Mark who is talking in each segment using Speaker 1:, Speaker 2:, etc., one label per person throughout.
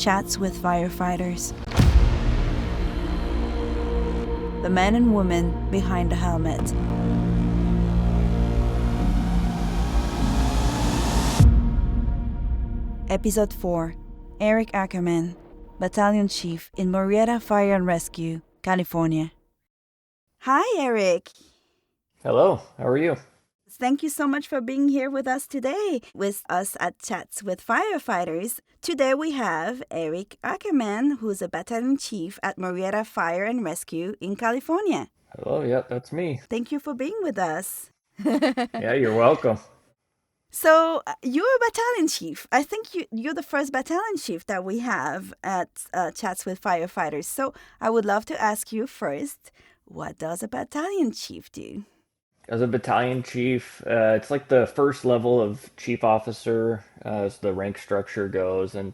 Speaker 1: Chats with Firefighters. The men and women behind the helmet. Episode 4. Eric Ackerman, Battalion Chief in Murrieta Fire and Rescue, California. Hi, Eric.
Speaker 2: Hello, how are you?
Speaker 1: Thank you so much for being here with us today, with us at Chats with Firefighters. Today we have Eric Ackerman, who's a Battalion Chief at Murrieta Fire and Rescue in California.
Speaker 2: Hello, yeah, that's me.
Speaker 1: Thank you for being with us.
Speaker 2: Yeah, you're welcome.
Speaker 1: So you're a battalion chief. I think you're the first battalion chief that we have at Chats with Firefighters. So I would love to ask you first, what does a battalion chief do?
Speaker 2: As a battalion chief, it's like the first level of chief officer as the rank structure goes, and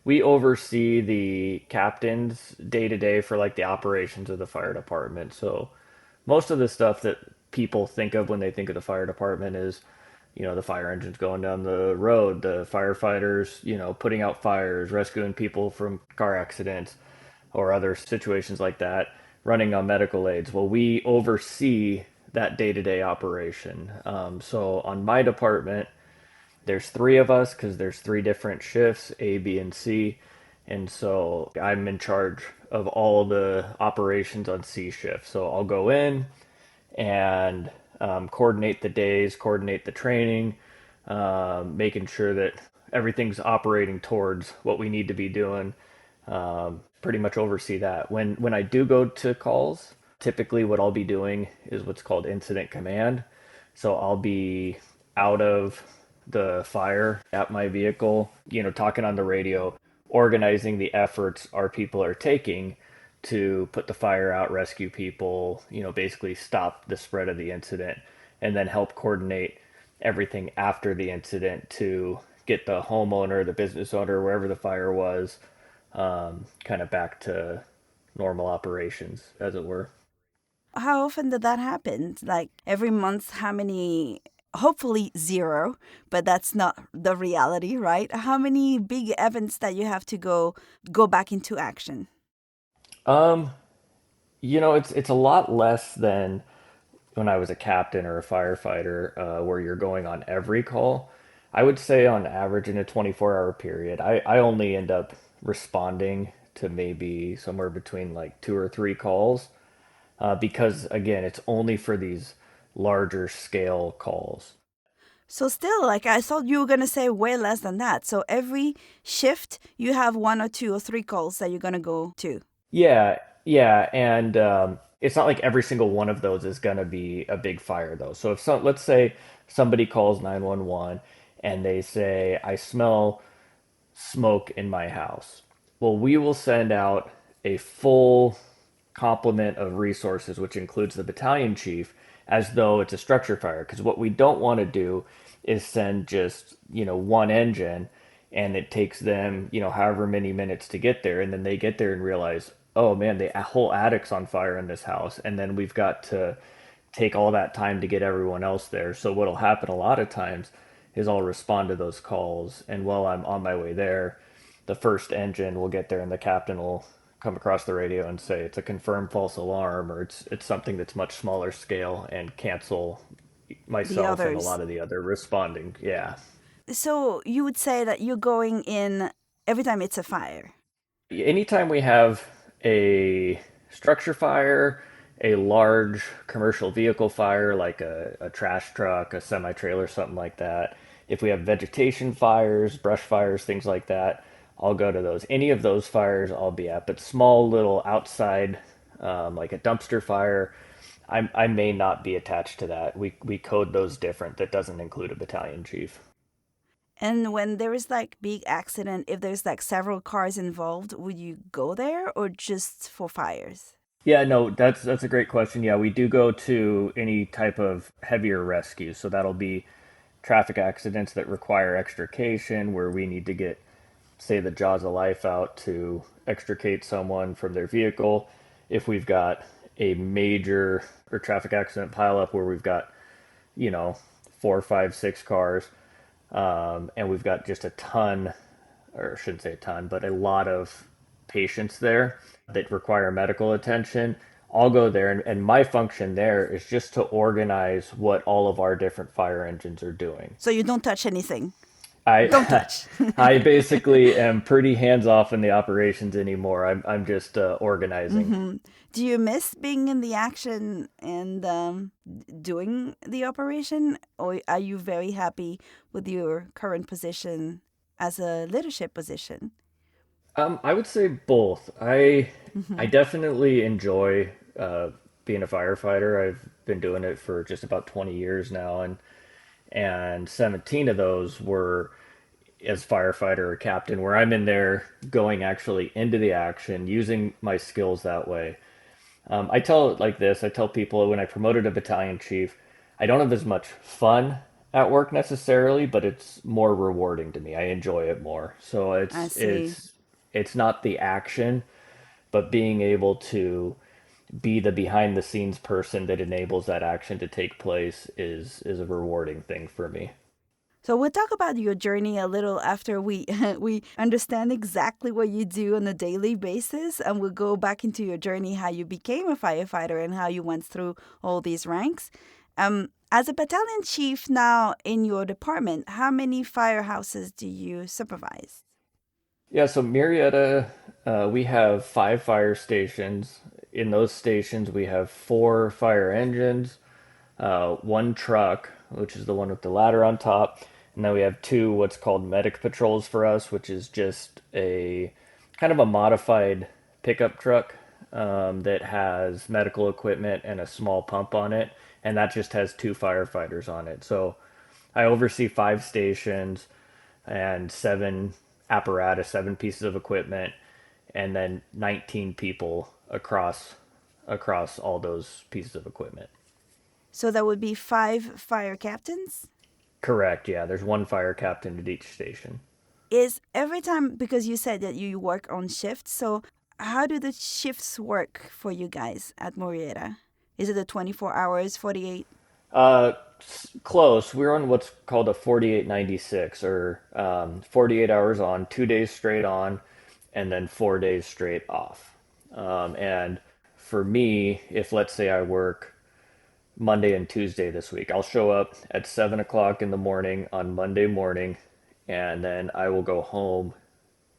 Speaker 2: we oversee the captains day to day for like the operations of the fire department. So most of the stuff that people think of when they think of the fire department is, the fire engines going down the road, the firefighters, putting out fires, rescuing people from car accidents or other situations like that, running on medical aids. Well, we oversee that day-to-day operation. So on my department, there's three of us because there's three different shifts, A, B, and C. And so I'm in charge of all the operations on C shift. So I'll go in and coordinate the days, coordinate the training, making sure that everything's operating towards what we need to be doing. Pretty much oversee that. When I do go to calls, typically what I'll be doing is what's called incident command. So I'll be out of the fire at my vehicle, talking on the radio, organizing the efforts our people are taking to put the fire out, rescue people, basically stop the spread of the incident, and then help coordinate everything after the incident to get the homeowner, the business owner, wherever the fire was, kind of back to normal operations, as it were.
Speaker 1: How often did that happen? Like every month, how many? Hopefully zero, but that's not the reality, right? How many big events that you have to go back into action?
Speaker 2: Um, it's a lot less than when I was a captain or a firefighter, where you're going on every call. I would say on average in a 24-hour period, I only end up responding to maybe somewhere between like two or three calls, because again, it's only for these larger scale calls.
Speaker 1: So still, like I thought you were gonna say way less than that. So every shift you have one or two or three calls that you're gonna go to.
Speaker 2: Yeah, yeah, and it's not like every single one of those is gonna be a big fire though. So if let's say somebody calls 911 and they say, I smell smoke in my house. Well, we will send out a full complement of resources, which includes the battalion chief, as though it's a structure fire. Because what we don't want to do is send just, one engine and it takes them, however many minutes to get there. And then they get there and realize, oh man, the whole attic's on fire in this house. And then we've got to take all that time to get everyone else there. So what'll happen a lot of times is I'll respond to those calls. And while I'm on my way there, the first engine will get there and the captain will come across the radio and say it's a confirmed false alarm, or it's something that's much smaller scale, and cancel
Speaker 1: The
Speaker 2: myself and a
Speaker 1: others.
Speaker 2: lot of the other responding. Yeah.
Speaker 1: So you would say that you're going in every time it's a fire.
Speaker 2: Anytime we have a structure fire, a large commercial vehicle fire like a trash truck, a semi trailer, something like that, if we have vegetation fires, brush fires, things like that, I'll go to those. Any of those fires I'll be at, but small little outside, like a dumpster fire, I may not be attached to that. We code those different. That doesn't include a battalion chief.
Speaker 1: And when there is like big accident, if there's like several cars involved, would you go there or just for fires?
Speaker 2: Yeah, no, that's a great question. Yeah, we do go to any type of heavier rescue. So that'll be traffic accidents that require extrication, where we need to get, say, the jaws of life out to extricate someone from their vehicle. If we've got a major or traffic accident pileup where we've got, you know, four, five, six cars, and we've got just a ton or I shouldn't say a ton, but a lot of patients there that require medical attention. I'll go there, and my function there is just to organize what all of our different fire engines are doing.
Speaker 1: So you don't touch anything. Don't
Speaker 2: I
Speaker 1: touch.
Speaker 2: I basically am pretty hands off in the operations anymore. I'm just organizing.
Speaker 1: Hmm. Do you miss being in the action and doing the operation, or are you very happy with your current position as a leadership position?
Speaker 2: I would say both. I
Speaker 1: Hmm.
Speaker 2: definitely enjoy being a firefighter. I've been doing it for just about 20 years now, and 17 of those were as firefighter or captain, where I'm in there going actually into the action, using my skills that way. I tell it like this. I tell people when I promoted a battalion chief, I don't have as much fun at work necessarily, but it's more rewarding to me. I enjoy it more. So
Speaker 1: I
Speaker 2: it's
Speaker 1: see.
Speaker 2: it's it's not the action, but being able to be the behind the scenes person that enables that action to take place is a rewarding thing for me.
Speaker 1: So we'll talk about your journey a little after we we understand exactly what you do on a daily basis, and we'll go back into your journey, how you became a firefighter, and how you went through all these ranks. As a battalion chief now in your department, how many firehouses do you supervise?
Speaker 2: Yeah, so Murrieta, we have 5 fire stations. In those stations, we have 4 fire engines, 1 truck, which is the one with the ladder on top, and then we have 2 what's called medic patrols for us, which is just a kind of a modified pickup truck that has medical equipment and a small pump on it, and that just has 2 firefighters on it. So I oversee 5 stations and 7 apparatus, 7 pieces of equipment, and then 19 people across all those pieces of equipment.
Speaker 1: So that would be five fire captains.
Speaker 2: Correct. Yeah, there's 1 fire captain at each station.
Speaker 1: Is every time, because you said that you work on shifts, so how do the shifts work for you guys at Murrieta? Is it the 24 hours, 48?
Speaker 2: Close. We're on what's called a 4896, or 48 hours on, 2 days straight on, and then 4 days straight off. And for me, if let's say I work Monday and Tuesday this week, I'll show up at 7 o'clock in the morning on Monday morning, and then I will go home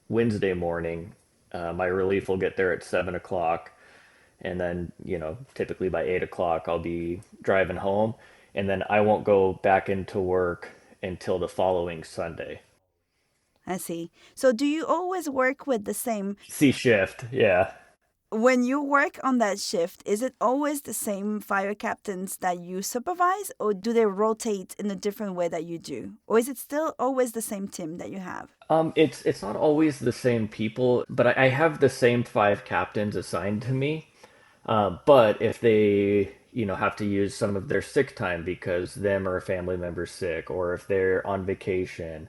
Speaker 2: Wednesday morning. My relief will get there at 7 o'clock, and then typically by 8 o'clock I'll be driving home, and then I won't go back into work until the following Sunday.
Speaker 1: I see. So do you always work with the same?
Speaker 2: C shift, yeah.
Speaker 1: When you work on that shift, is it always the same fire captains that you supervise, or do they rotate in a different way that you do? Or is it still always the same team that you have?
Speaker 2: It's not always the same people, but I have the same 5 captains assigned to me. But if they, have to use some of their sick time because them or a family member's sick, or if they're on vacation,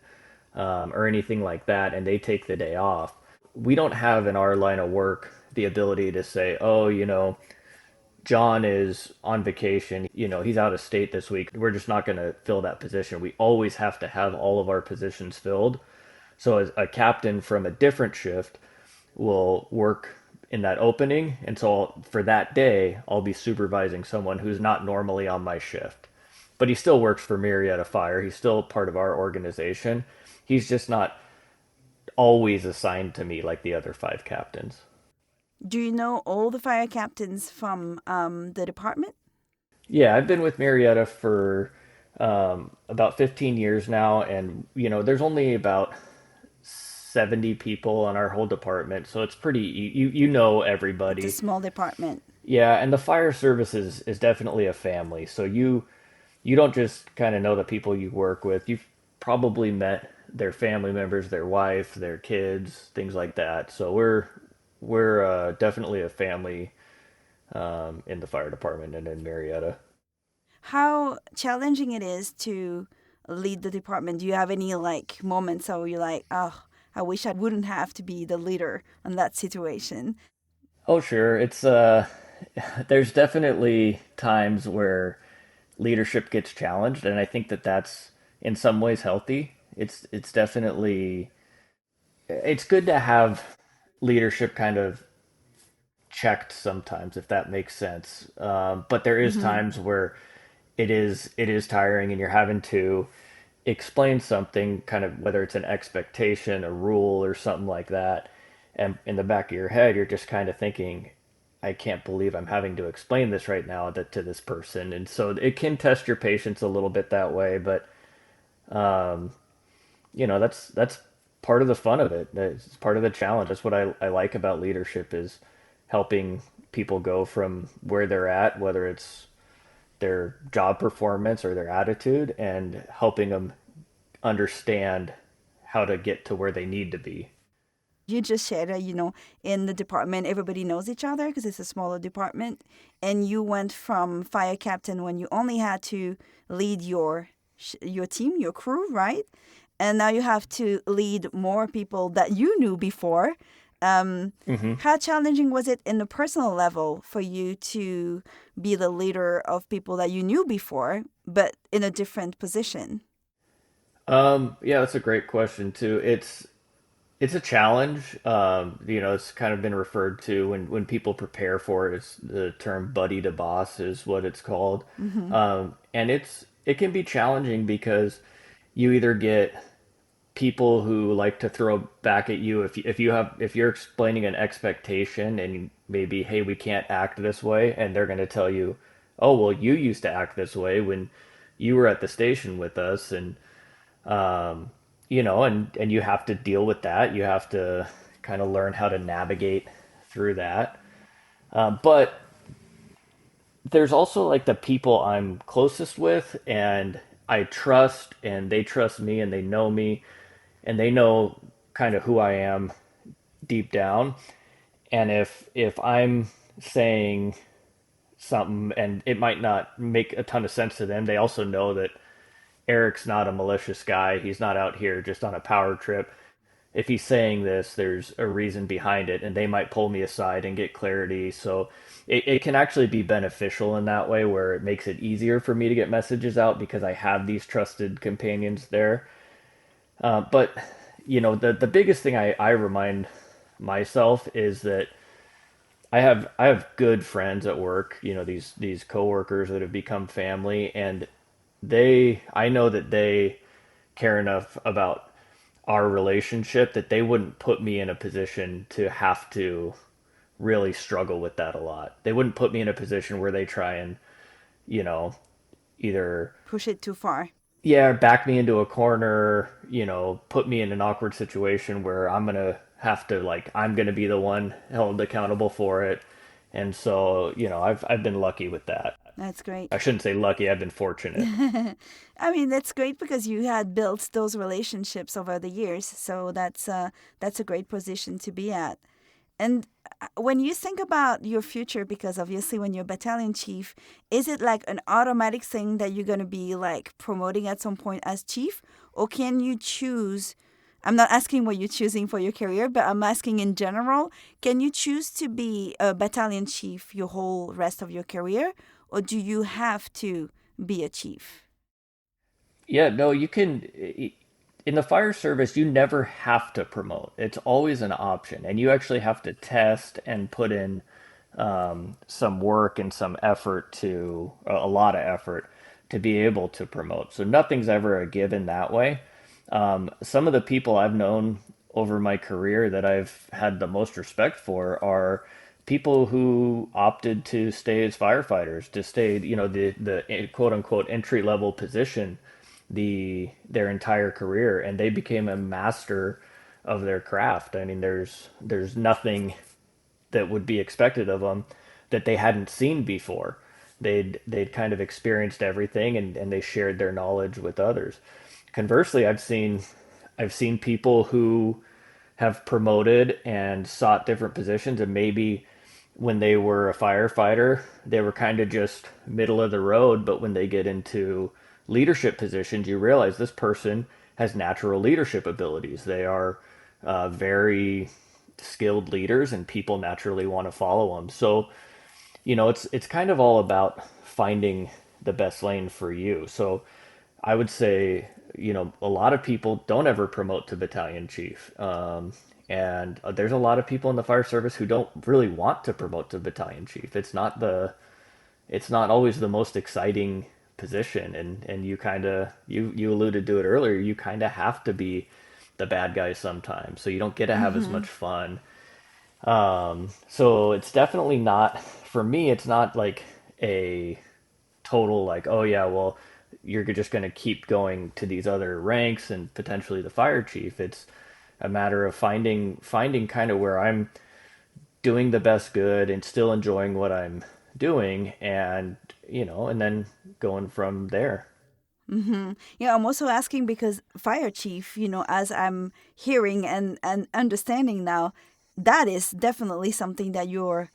Speaker 2: or anything like that, and they take the day off, we don't have in our line of work the ability to say, oh, John is on vacation, he's out of state this week. We're just not going to fill that position. We always have to have all of our positions filled. So as a captain from a different shift will work in that opening, and so for that day I'll be supervising someone who's not normally on my shift, but he still works for Murrieta Fire. He's still part of our organization. He's just not always assigned to me like the other 5 captains.
Speaker 1: Do you know all the fire captains from the department?
Speaker 2: Yeah, I've been with Murrieta for about 15 years now, and there's only about 70 people on our whole department, so it's pretty you know
Speaker 1: It's a
Speaker 2: everybody.
Speaker 1: small department.
Speaker 2: Yeah, and the fire service is definitely a family. So you don't just kind of know the people you work with. You've probably met their family members, their wife, their kids, things like that. So we're definitely a family in the fire department and in Marietta.
Speaker 1: How challenging it is to lead the department. Do you have any like moments where you're like, oh, I wish I wouldn't have to be the leader in that situation?
Speaker 2: Oh, sure. It's there's definitely times where leadership gets challenged, and I think that that's in some ways healthy. It's definitely it's good to have leadership kind of checked sometimes, if that makes sense. But there is
Speaker 1: Mm-hmm.
Speaker 2: times where it is tiring, and you're having to explain something, kind of whether it's an expectation, a rule, or something like that. And in the back of your head, you're just kind of thinking, I can't believe I'm having to explain this right now to this person. And so it can test your patience a little bit that way, but that's part of the fun of it. It's part of the challenge. That's what I like about leadership is helping people go from where they're at, whether it's their job performance or their attitude, and helping them understand how to get to where they need to be.
Speaker 1: You just shared that, in the department, everybody knows each other because it's a smaller department. And you went from fire captain when you only had to lead your team, your crew, right? And now you have to lead more people that you knew before. Um,
Speaker 2: Hmm.
Speaker 1: how challenging was it in the personal level for you to be the leader of people that you knew before, but in a different position?
Speaker 2: Yeah, that's a great question too. It's a challenge. It's kind of been referred to when people prepare for it. It's the term "buddy to boss" is what it's called,
Speaker 1: Mm-hmm.
Speaker 2: and it can be challenging because you either get people who like to throw back at you if you're explaining an expectation and maybe, hey, we can't act this way, and they're going to tell you, oh well, you used to act this way when you were at the station with us, and and you have to deal with that. You have to kind of learn how to navigate through that. But there's also like the people I'm closest with, and I trust, and they trust me, and they know me, and they know kind of who I am deep down. And if I'm saying something and it might not make a ton of sense to them, they also know that Eric's not a malicious guy. He's not out here just on a power trip. If he's saying this, there's a reason behind it, and they might pull me aside and get clarity. So it can actually be beneficial in that way, where it makes it easier for me to get messages out because I have these trusted companions there. But the biggest thing I remind myself is that I have good friends at work, these coworkers that have become family, and I know that they care enough about our relationship that they wouldn't put me in a position to have to really struggle with that a lot. They wouldn't put me in a position where they try and, you know, either,
Speaker 1: Push it too far.
Speaker 2: yeah, back me into a corner, put me in an awkward situation where I'm gonna be the one held accountable for it. And so, I've been lucky with that.
Speaker 1: That's great.
Speaker 2: I shouldn't say lucky, I've been fortunate.
Speaker 1: I mean, that's great because you had built those relationships over the years. So that's a great position to be at. And when you think about your future, because obviously when you're battalion chief, is it like an automatic thing that you're going to be like promoting at some point as chief? Or can you choose? I'm not asking what you're choosing for your career, but I'm asking in general, can you choose to be a battalion chief your whole rest of your career? Or do you have to be a chief?
Speaker 2: Yeah, no, you can. In the fire service, you never have to promote. It's always an option, and you actually have to test and put in some work and some effort a lot of effort to be able to promote. So nothing's ever a given that way. Some of the people I've known over my career that I've had the most respect for are people who opted to stay as firefighters, to stay, the quote unquote entry level position their entire career, and they became a master of their craft. I mean, there's nothing that would be expected of them that they hadn't seen before. They'd kind of experienced everything, and they shared their knowledge with others. Conversely, I've seen people who have promoted and sought different positions, and maybe when they were a firefighter, they were kind of just middle of the road, but when they get into leadership positions, you realize this person has natural leadership abilities. They are very skilled leaders, and people naturally want to follow them. So, it's kind of all about finding the best lane for you. So, I would say, a lot of people don't ever promote to battalion chief. And there's a lot of people in the fire service who don't really want to promote to battalion chief. It's not always the most exciting position, and you alluded to it earlier. You kind of have to be the bad guy sometimes, so you don't get to have as
Speaker 1: Mm-hmm.
Speaker 2: much fun. So it's definitely not for me. It's not like a total like, oh yeah, well, you're just going to keep going to these other ranks and potentially the fire chief. It's a matter of finding kind of where I'm doing the best good and still enjoying what I'm doing, and and then going from there.
Speaker 1: Mm-hmm. Yeah, I'm also asking because fire chief, as I'm hearing and understanding now, that is definitely something that you're,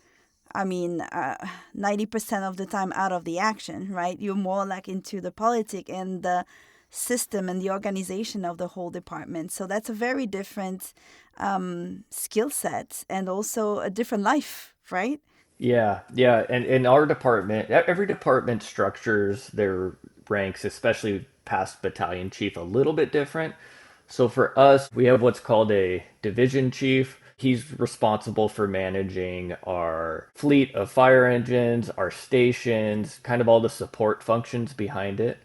Speaker 1: I mean, 90% of the time out of the action, right? You're more like into the politic and the system and the organization of the whole department. So that's a very different skill set and also a different life, right?
Speaker 2: Yeah, yeah, and in our department, every department structures their ranks, especially past battalion chief, a little bit different. So for us, we have what's called a division chief. He's responsible for managing our fleet of fire engines, our stations, kind of all the support functions behind it.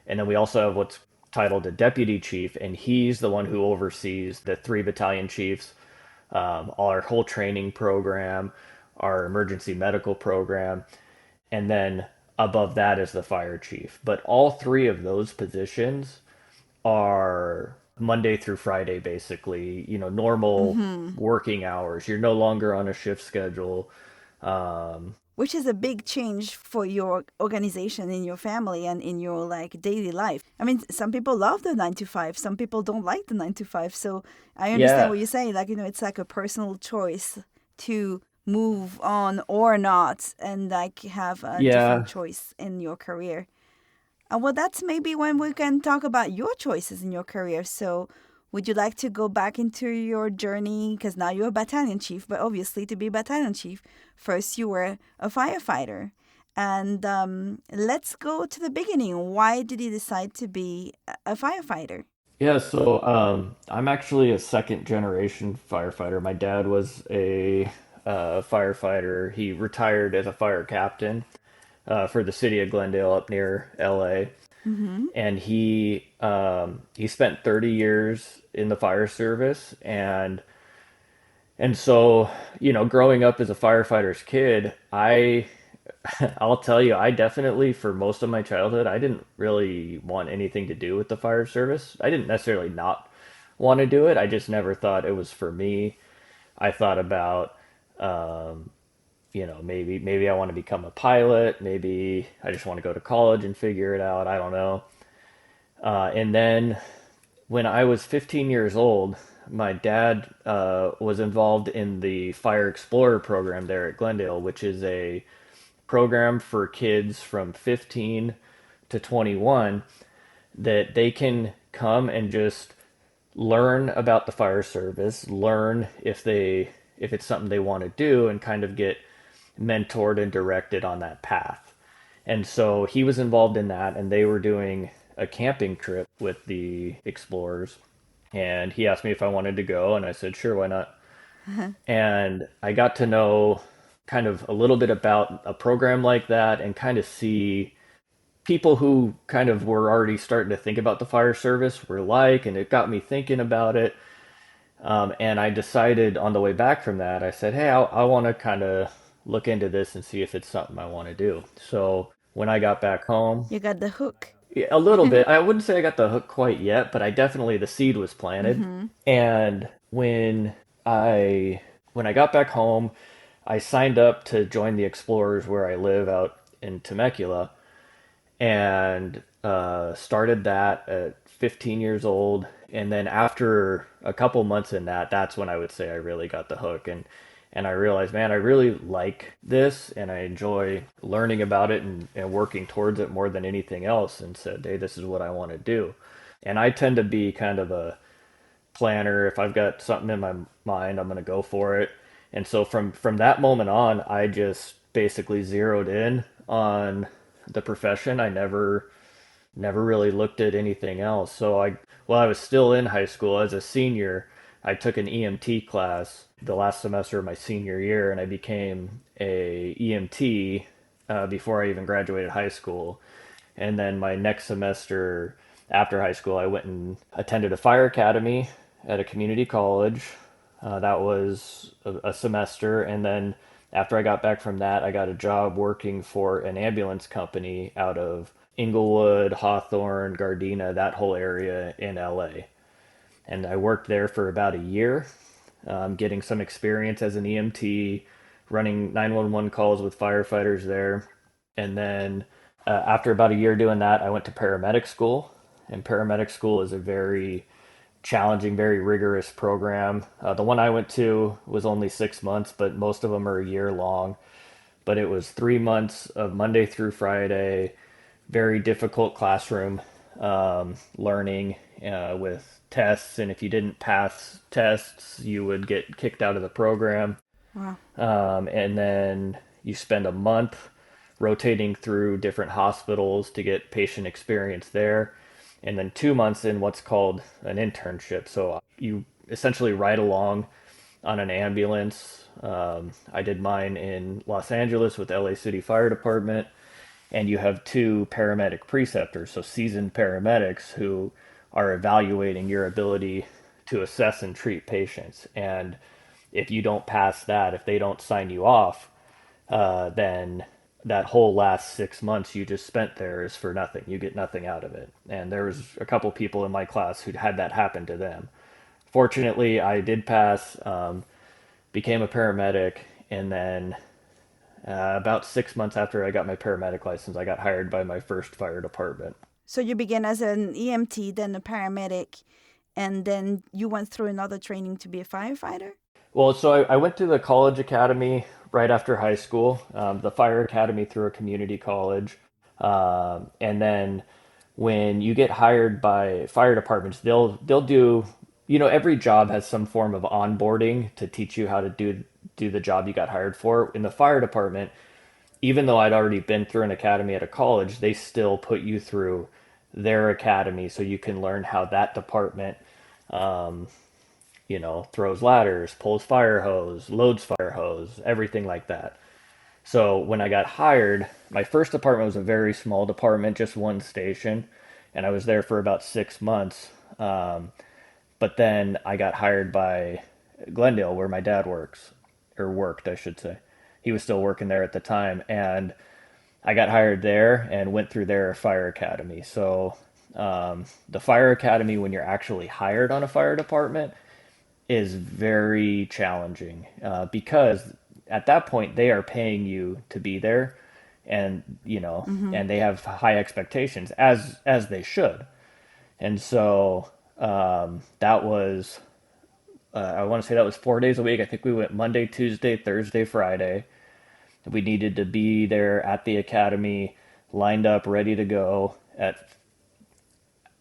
Speaker 2: And then we also have what's titled a deputy chief, and he's the one who oversees the three battalion chiefs, our whole training program, our emergency medical program, and then above that is the fire chief. But all three of those positions are Monday through Friday, basically, normal
Speaker 1: Mm-hmm.
Speaker 2: working hours. You're no longer on a shift schedule. Um,
Speaker 1: Which is a big change for your organization in your family and in your like daily life. I mean, some people love the 9 to 5, some people don't like the 9 to 5. So I understand
Speaker 2: yeah,
Speaker 1: what you're saying. Like, it's like a personal choice to move on or not and like have a different
Speaker 2: yeah,
Speaker 1: choice in your career. Well, that's maybe when we can talk about your choices in your career. So, would you like to go back into your journey? Because now you're a battalion chief, but obviously, to be battalion chief, first you were a firefighter. And let's go to the beginning. Why did you decide to be a firefighter?
Speaker 2: yeah. So I'm actually a second generation firefighter. My dad was a firefighter. He retired as a fire captain for the city of Glendale up near LA.
Speaker 1: Mm-hmm.
Speaker 2: And he spent 30 years in the fire service, and so growing up as a firefighter's kid, I'll tell you, I definitely, for most of my childhood, I didn't really want anything to do with the fire service. I didn't necessarily not want to do it, I just never thought it was for me. I thought about maybe I want to become a pilot, maybe I just want to go to college and figure it out, I don't know. And then when I was 15 years old, my dad was involved in the Fire Explorer program there at Glendale, which is a program for kids from 15 to 21 that they can come and just learn about the fire service, learn if it's something they want to do, and kind of get mentored and directed on that path. And so he was involved in that, and they were doing a camping trip with the explorers. And he asked me if I wanted to go, and I said, sure, why not? And I got to know kind of a little bit about a program like that and kind of see people who kind of were already starting to think about the fire service were like, and it got me thinking about it. And I decided on the way back from that, I said, hey, I want to kind of look into this and see if it's something I want to do. So when I got back home,
Speaker 1: You got the hook.
Speaker 2: yeah, a little bit, I wouldn't say I got the hook quite yet, but I definitely, the seed was planted.
Speaker 1: Mm-hmm.
Speaker 2: And I when I got back home, I signed up to join the Explorers where I live out in Temecula, and started that at 15 years old. And then after a couple months in that, that's when I would say I really got the hook. And I realized, man, I really like this and I enjoy learning about it and working towards it more than anything else. And said, hey, this is what I want to do. And I tend to be kind of a planner. If I've got something in my mind, I'm going to go for it. And so from that moment on, I just basically zeroed in on the profession. I never never really looked at anything else. So while I was still in high school as a senior, I took an EMT class the last semester of my senior year, and I became a EMT before I even graduated high school. And then my next semester after high school, I went and attended a fire academy at a community college. That was a semester, and then after I got back from that, I got a job working for an ambulance company out of Inglewood, Hawthorne, Gardena, that whole area in LA. And I worked there for about a year, getting some experience as an EMT, running 911 calls with firefighters there. And then after about a year doing that, I went to paramedic school. And paramedic school is a very challenging, very rigorous program. The one I went to was only 6 months, but most of them are a year long. But it was 3 months of Monday through Friday, very difficult classroom learning with tests. And if you didn't pass tests, you would get kicked out of the program.
Speaker 1: Wow.
Speaker 2: And then you spend a month rotating through different hospitals to get patient experience there. And then 2 months in what's called an internship. So you essentially ride along on an ambulance. I did mine in Los Angeles with LA City Fire Department, and you have two paramedic preceptors, so seasoned paramedics who are evaluating your ability to assess and treat patients. And if you don't pass that, if they don't sign you off, then that whole last 6 months you just spent there is for nothing. You get nothing out of it. And there was a couple people in my class who'd had that happen to them. Fortunately, I did pass, became a paramedic, and then about 6 months after I got my paramedic license, I got hired by my first fire department.
Speaker 1: So you began as an EMT, then a paramedic, and then you went through another training to be a firefighter?
Speaker 2: Well, so I went to the college academy right after high school, the fire academy through a community college. And then when you get hired by fire departments, they'll do, every job has some form of onboarding to teach you how to do the job you got hired for. In the fire department, even though I'd already been through an academy at a college, they still put you through their academy so you can learn how that department, throws ladders, pulls fire hose, loads fire hose, everything like that. So when I got hired, my first department was a very small department, just one station, and I was there for about 6 months. But then I got hired by Glendale, where my dad works, or worked, I should say. He was still working there at the time, and I got hired there and went through their fire academy. So the fire academy, when you're actually hired on a fire department, is very challenging because at that point they are paying you to be there, and
Speaker 1: Mm-hmm.
Speaker 2: and they have high expectations as they should. And so that was I want to say that was 4 days a week. I think we went Monday, Tuesday, Thursday, Friday. We needed to be there at the academy, lined up, ready to go at,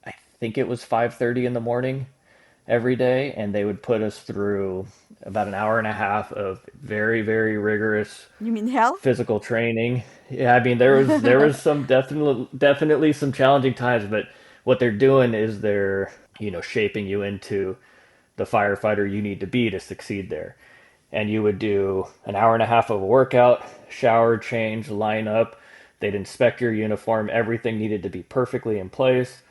Speaker 2: I think it was 5:30 in the morning every day, and they would put us through about an hour and a half of very, very rigorous
Speaker 1: You mean hell?
Speaker 2: physical training. Yeah, I mean there was some definitely some challenging times, but what they're doing is they're, shaping you into the firefighter you need to be to succeed there. And you would do an hour and a half of a workout, shower, change, line up. They'd inspect your uniform. Everything needed to be perfectly in place.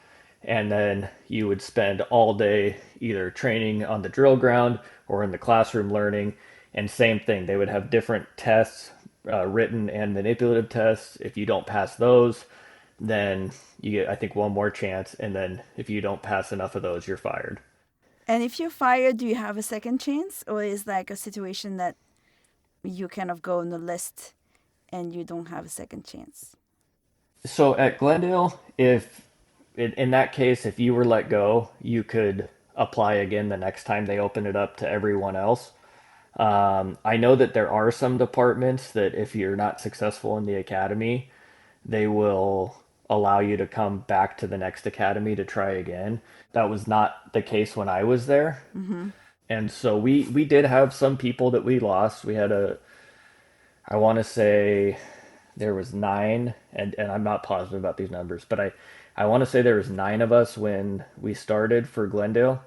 Speaker 2: And then you would spend all day either training on the drill ground or in the classroom learning. And same thing, they would have different tests, written and manipulative tests. If you don't pass those, then you get, I think, one more chance. And then if you don't pass enough of those, you're fired.
Speaker 1: And if you're fired, do you have a second chance? Or is like a situation that you kind of go on the list and you don't have a second chance?
Speaker 2: So at Glendale, if in that case, if you were let go, you could apply again the next time they open it up to everyone else. I know that there are some departments that if you're not successful in the academy, they will allow you to come back to the next academy to try again. That was not the case when I was there.
Speaker 1: Mm-hmm.
Speaker 2: And so we did have some people that we lost. We had I want to say there was nine, and I'm not positive about these numbers, but I want to say there was 9 of us when we started for Glendale,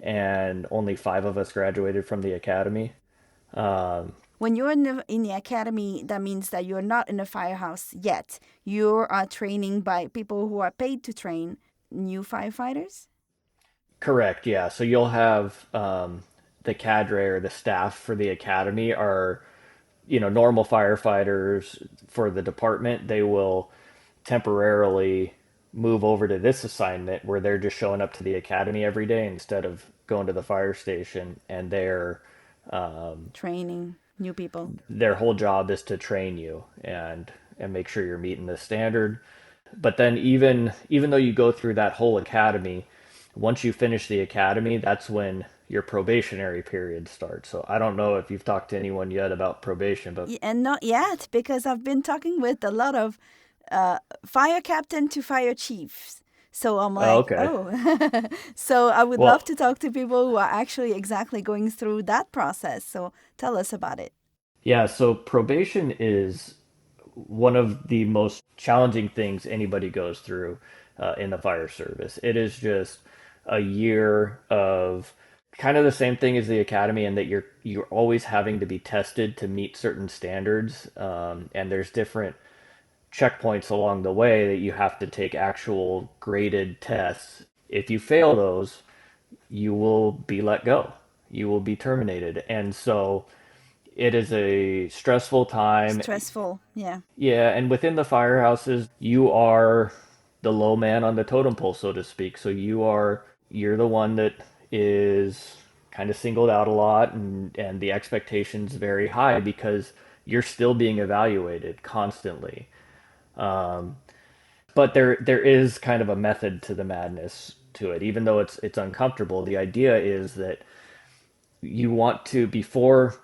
Speaker 2: and only 5 of us graduated from the academy.
Speaker 1: When you're in the academy, that means that you're not in the firehouse yet. You are training by people who are paid to train new firefighters.
Speaker 2: Correct, yeah. So you'll have the cadre or the staff for the academy are, normal firefighters for the department. They will temporarily move over to this assignment where they're just showing up to the academy every day instead of going to the fire station, and
Speaker 1: Training new people.
Speaker 2: their whole job is to train you and make sure you're meeting the standard. But then even though you go through that whole academy, once you finish the academy, that's when your probationary period starts. So I don't know if you've talked to anyone yet about probation, but
Speaker 1: And not yet, because I've been talking with a lot of fire captain to fire chiefs. So I'm
Speaker 2: oh,
Speaker 1: like,
Speaker 2: okay.
Speaker 1: oh. So I would love
Speaker 2: Well,
Speaker 1: to talk to people who are actually exactly going through that process. So tell us about it.
Speaker 2: yeah, so probation is one of the most challenging things anybody goes through in the fire service. It is just a year of kind of the same thing as the academy, in that you're always having to be tested to meet certain standards, and there's different checkpoints along the way that you have to take actual graded tests. If you fail those, you will be let go. You will be terminated, and so it is a stressful time.
Speaker 1: Stressful. Yeah.
Speaker 2: Yeah, and within the firehouses, you are the low man on the totem pole, so to speak. So you're the one that is kind of singled out a lot, and the expectations very high because you're still being evaluated constantly. But there is kind of a method to the madness to it. Even though it's uncomfortable, the idea is that you want to, before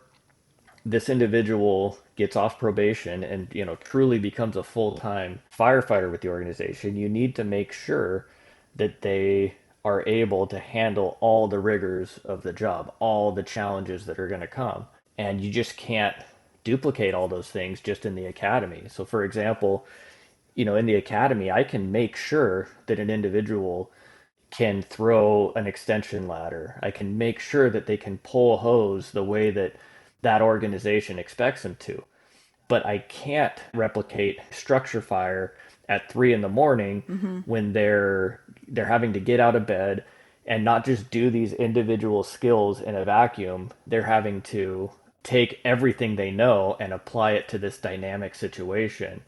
Speaker 2: this individual gets off probation and truly becomes a full-time firefighter with the organization, you need to make sure that they are able to handle all the rigors of the job, all the challenges that are going to come. And you just can't duplicate all those things just in the academy. So for example, in the academy, I can make sure that an individual can throw an extension ladder. I can make sure that they can pull a hose the way that that organization expects them to. But I can't replicate structure fire at 3 in the morning
Speaker 1: Mm-hmm.
Speaker 2: when they're having to get out of bed and not just do these individual skills in a vacuum. They're having to take everything they know and apply it to this dynamic situation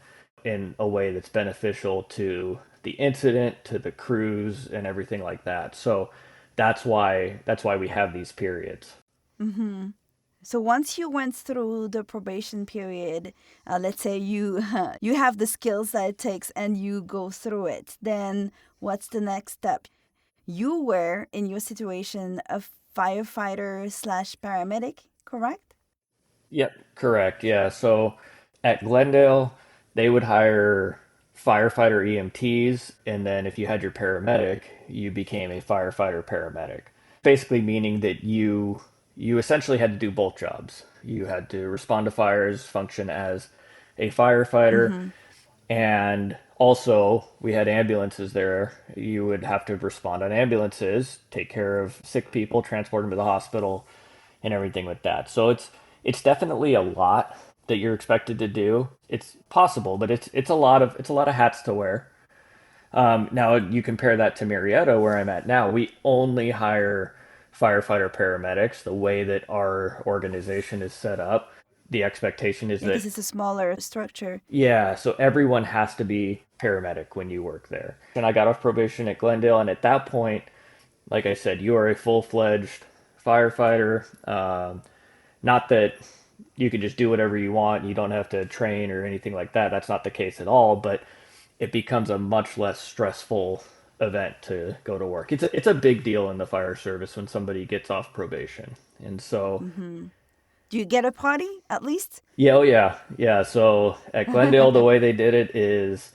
Speaker 2: in a way that's beneficial to the incident, to the crews, and everything like that. So that's why we have these periods.
Speaker 1: Mm-hmm. So once you went through the probation period, let's say you you have the skills that it takes and you go through it, then what's the next step? You were in your situation a firefighter slash paramedic, correct?
Speaker 2: Yep, correct. Yeah. So at Glendale, they would hire firefighter EMTs, and then if you had your paramedic, you became a firefighter paramedic. Basically meaning that you essentially had to do both jobs. You had to respond to fires, function as a firefighter,
Speaker 1: Mm-hmm.
Speaker 2: and also we had ambulances there. You would have to respond on ambulances, take care of sick people, transport them to the hospital, and everything with that. So it's definitely a lot that you're expected to do. It's possible, but it's a lot of hats to wear. Now you compare that to Murrieta, where I'm at now. We only hire firefighter paramedics. The way that our organization is set up, the expectation is
Speaker 1: Yeah, because
Speaker 2: that,
Speaker 1: it's a smaller structure.
Speaker 2: yeah, so everyone has to be paramedic when you work there. And I got off probation at Glendale, and at that point, like I said, you are a full-fledged firefighter. Not that you can just do whatever you want, you don't have to train or anything like that. That's not the case at all, but it becomes a much less stressful event to go to work. It's a big deal in the fire service when somebody gets off probation. And so,
Speaker 1: Mm-hmm. Do you get a party at least?
Speaker 2: yeah, oh yeah, yeah. So at Glendale, the way they did it is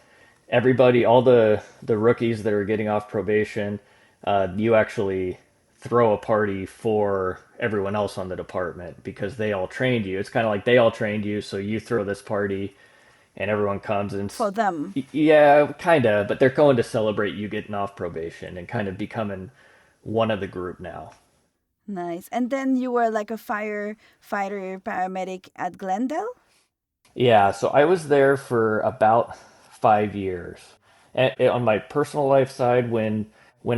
Speaker 2: everybody, all the rookies that are getting off probation, you actually throw a party for everyone else on the department because they all trained you. It's kind of like they all trained you, so you throw this party and everyone comes and
Speaker 1: For them.
Speaker 2: yeah, kind of, but they're going to celebrate you getting off probation and kind of becoming one of the group now.
Speaker 1: Nice. And then you were like a firefighter paramedic at Glendale?
Speaker 2: Yeah, so I was there for about 5 years. And on my personal life side, when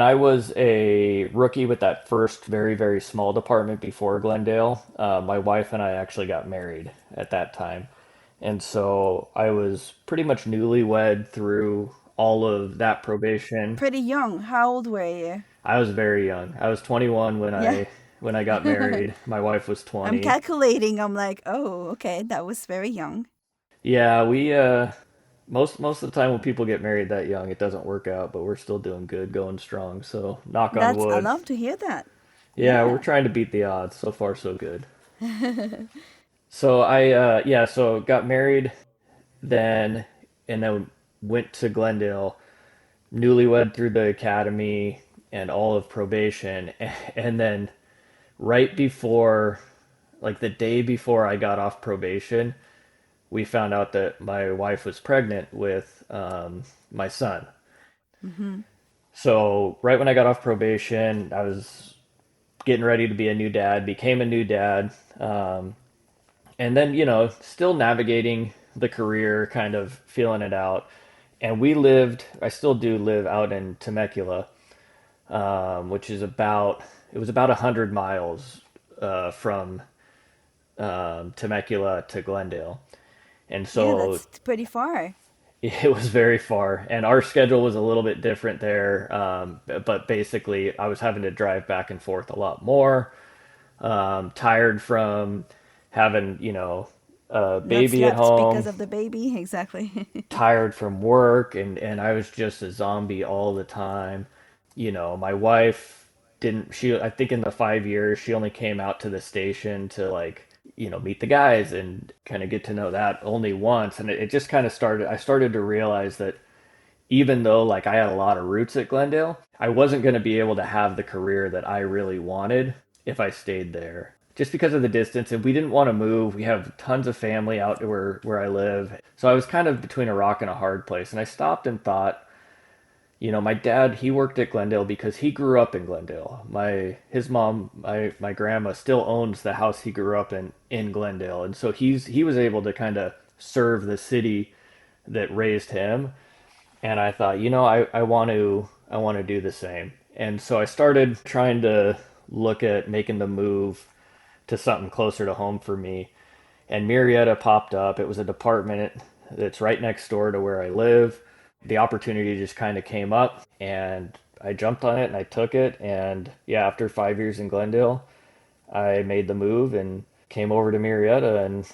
Speaker 2: I was a rookie with that first very, very small department before Glendale, my wife and I actually got married at that time. And so I was pretty much newlywed through all of that probation.
Speaker 1: Pretty young. How old were you?
Speaker 2: I was very young. I was 21
Speaker 1: Yeah.
Speaker 2: when I got married. My wife was
Speaker 1: I'm
Speaker 2: 20.
Speaker 1: calculating. I'm like, oh, okay, that was very young.
Speaker 2: Yeah, we most of the time when people get married that young, it doesn't work out, but we're still doing good, going strong. So, knock on
Speaker 1: I
Speaker 2: wood.
Speaker 1: love to hear that.
Speaker 2: Yeah, we're
Speaker 1: Yeah.
Speaker 2: trying to beat the odds. So far, so good. So yeah, so got married then, and then went to Glendale, newlywed through the academy and all of probation, and then right before, like the day before I got off probation, we found out that my wife was pregnant with my son.
Speaker 1: Hmm.
Speaker 2: So right when I got off probation, I was getting ready to be a new dad, became a new dad, and then still navigating the career, kind of feeling it out. And I still do live out in Temecula, which is it was about 100 miles from Temecula to Glendale, and
Speaker 1: Yeah,
Speaker 2: so
Speaker 1: that's pretty far.
Speaker 2: it was very far, and our schedule was a little bit different there. But basically, I was having to drive back and forth a lot more. Tired from having, a
Speaker 1: Not
Speaker 2: baby at
Speaker 1: slept
Speaker 2: home,
Speaker 1: because of the baby. Exactly.
Speaker 2: tired from work, and I was just a zombie all the time. My wife didn't, I think in the 5 years, she only came out to the station to like, meet the guys and kind of get to know that only once. And it just kind of I started to realize that even though like I had a lot of roots at Glendale, I wasn't going to be able to have the career that I really wanted if I stayed there. Just because of the distance, and we didn't want to move. We have tons of family out where I live. So I was kind of between a rock and a hard place. And I stopped and thought, my dad, he worked at Glendale because he grew up in Glendale. His mom, my grandma still owns the house he grew up in Glendale. And so he was able to kind of serve the city that raised him, and I thought, I want to do the same. And so I started trying to look at making the move to something closer to home for me. And Murrieta popped up. It was a department that's right next door to where I live. The opportunity just kind of came up, and I jumped on it and I took it. And yeah, after 5 years in Glendale, I made the move and came over to Murrieta, and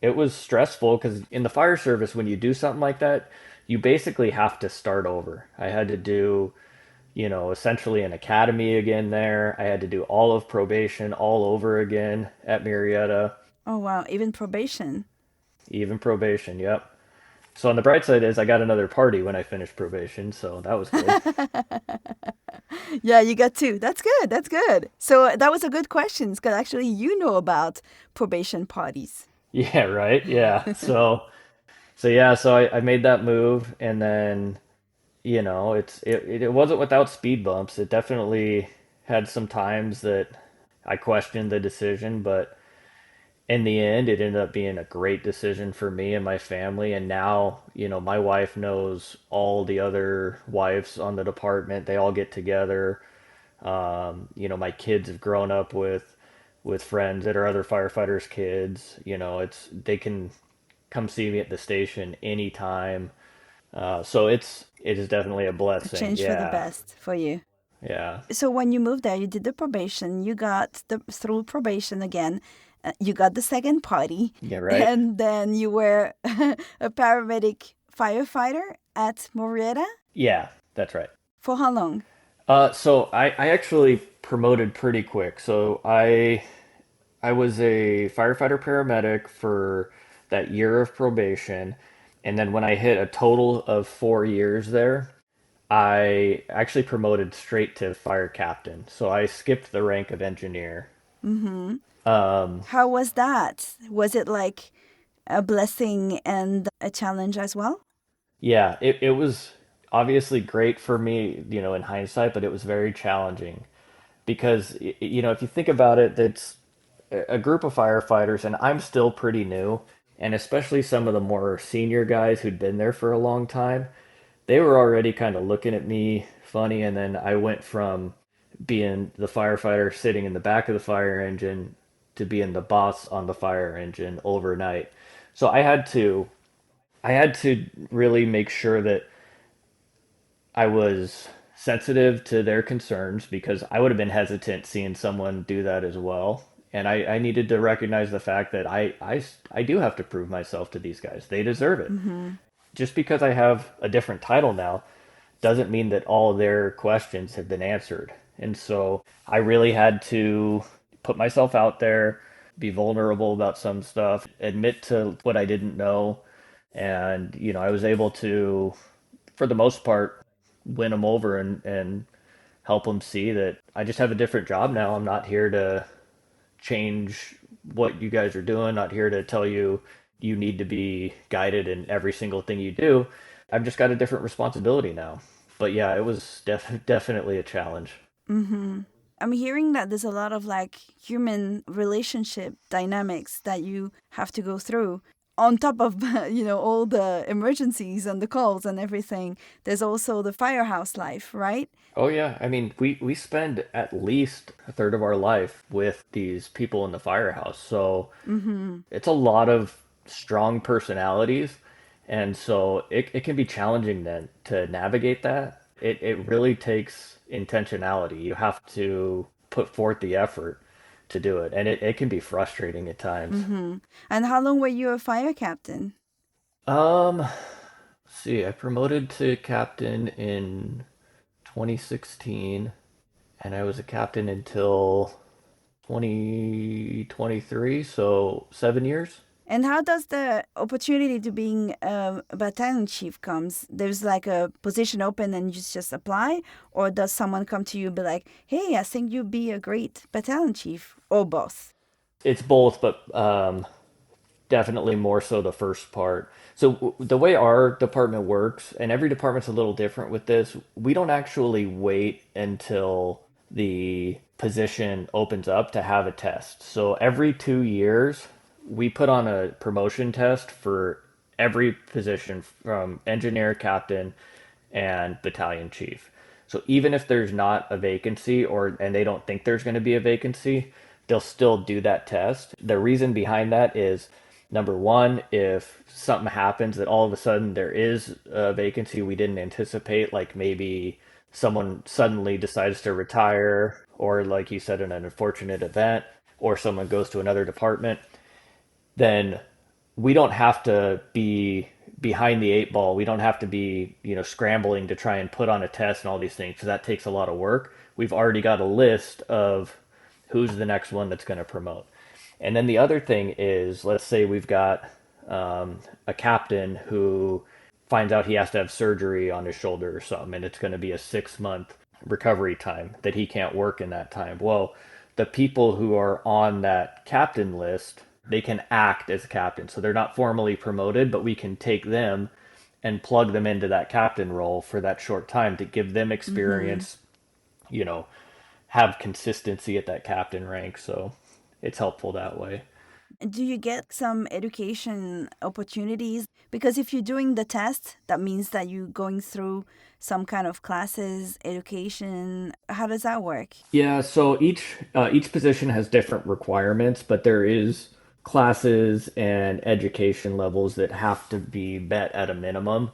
Speaker 2: it was stressful because in the fire service, when you do something like that, you basically have to start over. I had to do, essentially an academy again there. I had to do all of probation all over again at Murrieta,
Speaker 1: Oh, wow. Even probation.
Speaker 2: even probation. Yep. So on the bright side is I got another party when I finished probation, so that was good.
Speaker 1: Yeah, you got two. That's good. That's good. So that was a good question because actually you know about probation parties.
Speaker 2: Yeah, right. Yeah. So yeah, so I made that move, and then it wasn't without speed bumps. It definitely had some times that I questioned the decision, but in the end, it ended up being a great decision for me and my family. And now, my wife knows all the other wives on the department. They all get together. My kids have grown up with friends that are other firefighters' kids. They can come see me at the station anytime. So it is definitely a
Speaker 1: A
Speaker 2: blessing.
Speaker 1: change for the
Speaker 2: Yeah.
Speaker 1: best for you.
Speaker 2: Yeah.
Speaker 1: So when you moved there, you did the probation. You got the through probation again. You got the second party,
Speaker 2: Yeah, right.
Speaker 1: and then you were a paramedic firefighter at Murrieta
Speaker 2: Yeah, that's right.
Speaker 1: for how long?
Speaker 2: So I actually promoted pretty quick. So I was a firefighter paramedic for that year of probation, and then when I hit a total of 4 years there, I actually promoted straight to fire captain. So I skipped the rank of engineer.
Speaker 1: Mm-hmm.
Speaker 2: Um,
Speaker 1: How was that? Was it like a blessing and a challenge as well?
Speaker 2: Yeah, it was obviously great for me, in hindsight, but it was very challenging because, if you think about it, that's a group of firefighters, and I'm still pretty new, and especially some of the more senior guys who'd been there for a long time, they were already kind of looking at me funny, and then I went from being the firefighter sitting in the back of the fire engine to being the boss on the fire engine overnight. So I had to really make sure that I was sensitive to their concerns because I would have been hesitant seeing someone do that as well. And I needed to recognize the fact that I do have to prove myself to these guys. They deserve it.
Speaker 1: Mm-hmm.
Speaker 2: Just because I have a different title now doesn't mean that all their questions have been answered. And so I really had to put myself out there, be vulnerable about some stuff, admit to what I didn't know. And, I was able to, for the most part, win them over and help them see that I just have a different job now. I'm not here to change what you guys are doing, not here to tell you you need to be guided in every single thing you do. I've just got a different responsibility now. But yeah, it was definitely a challenge.
Speaker 1: Mm-hmm. I'm hearing that there's a lot of like human relationship dynamics that you have to go through. On top of all the emergencies and the calls and everything, there's also the firehouse life, right?
Speaker 2: Oh yeah, I mean, we spend at least a third of our life with these people in the firehouse. So
Speaker 1: Mm-hmm.
Speaker 2: it's a lot of strong personalities, and so it can be challenging then to navigate that. It really takes intentionality. You have to put forth the effort to do it, and it can be frustrating at times.
Speaker 1: Mm-hmm. And how long were you a fire captain?
Speaker 2: Let's see, I promoted to captain in 2016, and I was a captain until 2023, so 7 years.
Speaker 1: And how does the opportunity to being a battalion chief comes? There's like a position open and you just apply, or does someone come to you and be like, "Hey, I think you'd be a great battalion chief," or both?
Speaker 2: It's both, but definitely more so the first part. So the way our department works, and every department's a little different with this, we don't actually wait until the position opens up to have a test. So every 2 years, we put on a promotion test for every position from engineer, captain, and battalion chief. So even if there's not a vacancy or and they don't think there's going to be a vacancy, they'll still do that test. The reason behind that is number one, if something happens that all of a sudden there is a vacancy we didn't anticipate, like maybe someone suddenly decides to retire, or like you said, in an unfortunate event, or someone goes to another department, then we don't have to be behind the eight ball. We don't have to be, scrambling to try and put on a test and all these things because that takes a lot of work. We've already got a list of who's the next one that's going to promote. And then the other thing is, let's say we've got a captain who finds out he has to have surgery on his shoulder or something, and it's going to be a 6 month recovery time that he can't work in that time. Well, the people who are on that captain list, they can act as captain. So they're not formally promoted, but we can take them and plug them into that captain role for that short time to give them
Speaker 1: Mm-hmm.
Speaker 2: experience, you know, have consistency at that captain rank. So it's helpful that way.
Speaker 1: Do you get some education opportunities? Because if you're doing the test, that means that you're going through some kind of classes, education. How does that work?
Speaker 2: Yeah, so each position has different requirements, but there is classes and education levels that have to be met at a minimum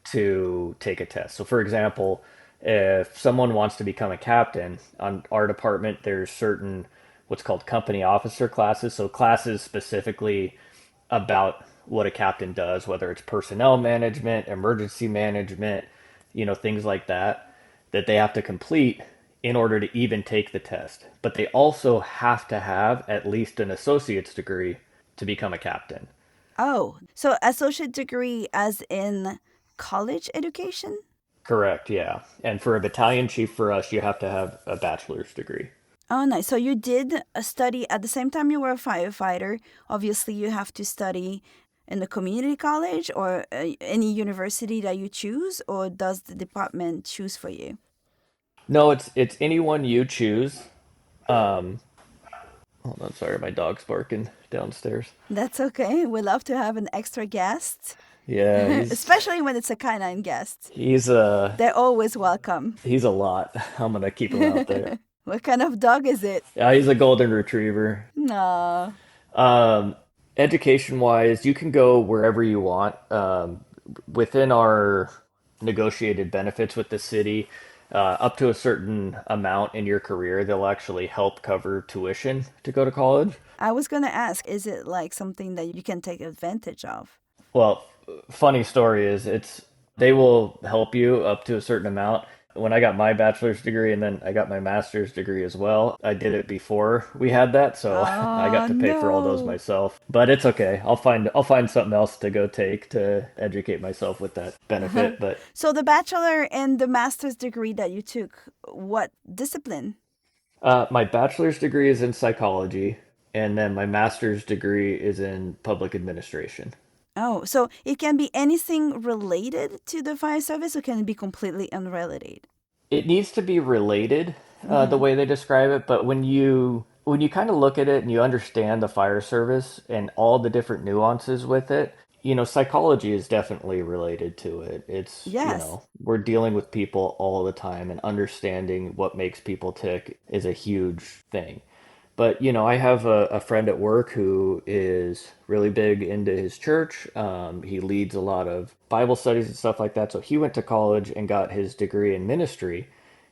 Speaker 2: to take a test. So for example, if someone wants to become a captain on our department, there's certain what's called company officer classes. So classes specifically about what a captain does, whether it's personnel management, emergency management, things like that, that they have to complete in order to even take the test. But they also have to have at least an associate's degree to become a captain.
Speaker 1: Oh, so associate degree as in college education?
Speaker 2: Correct, yeah. And for a battalion chief for us, you have to have a bachelor's degree.
Speaker 1: Oh, nice. So you did a study at the same time you were a firefighter. Obviously, you have to study. in the community college or any university that you choose, or does the department choose for you?
Speaker 2: No, it's anyone you choose. Um, Hold on, sorry, my dog's barking downstairs.
Speaker 1: That's okay. We love to have an extra guest,
Speaker 2: Yeah,
Speaker 1: especially when it's a canine guest.
Speaker 2: he's a
Speaker 1: They're always welcome.
Speaker 2: he's a lot. I'm gonna keep him out there.
Speaker 1: What kind of dog is it?
Speaker 2: Yeah, he's a golden retriever.
Speaker 1: No.
Speaker 2: Um, Education wise, you can go wherever you want. Within our negotiated benefits with the city, up to a certain amount in your career, they'll actually help cover tuition to go to college.
Speaker 1: I was gonna ask, is it like something that you can take advantage of?
Speaker 2: Well, funny story is they will help you up to a certain amount. When I got my bachelor's degree and then I got my master's degree as well, I did it before we had that, so I got
Speaker 1: Oh
Speaker 2: to pay for all those
Speaker 1: no.
Speaker 2: myself. But it's okay. I'll find something else to go take to educate myself with that benefit. But
Speaker 1: So the bachelor and the master's degree that you took, what discipline?
Speaker 2: my bachelor's degree is in psychology, and then my master's degree is in public administration.
Speaker 1: Oh, so it can be anything related to the fire service or can it be completely unrelated?
Speaker 2: It needs to be related, the way they describe it, but when you kind of look at it and you understand the fire service and all the different nuances with it, psychology is definitely related to it.
Speaker 1: Yes.
Speaker 2: We're dealing with people all the time, and understanding what makes people tick is a huge thing. But I have a friend at work who is really big into his church. He leads a lot of Bible studies and stuff like that. So he went to college and got his degree in ministry,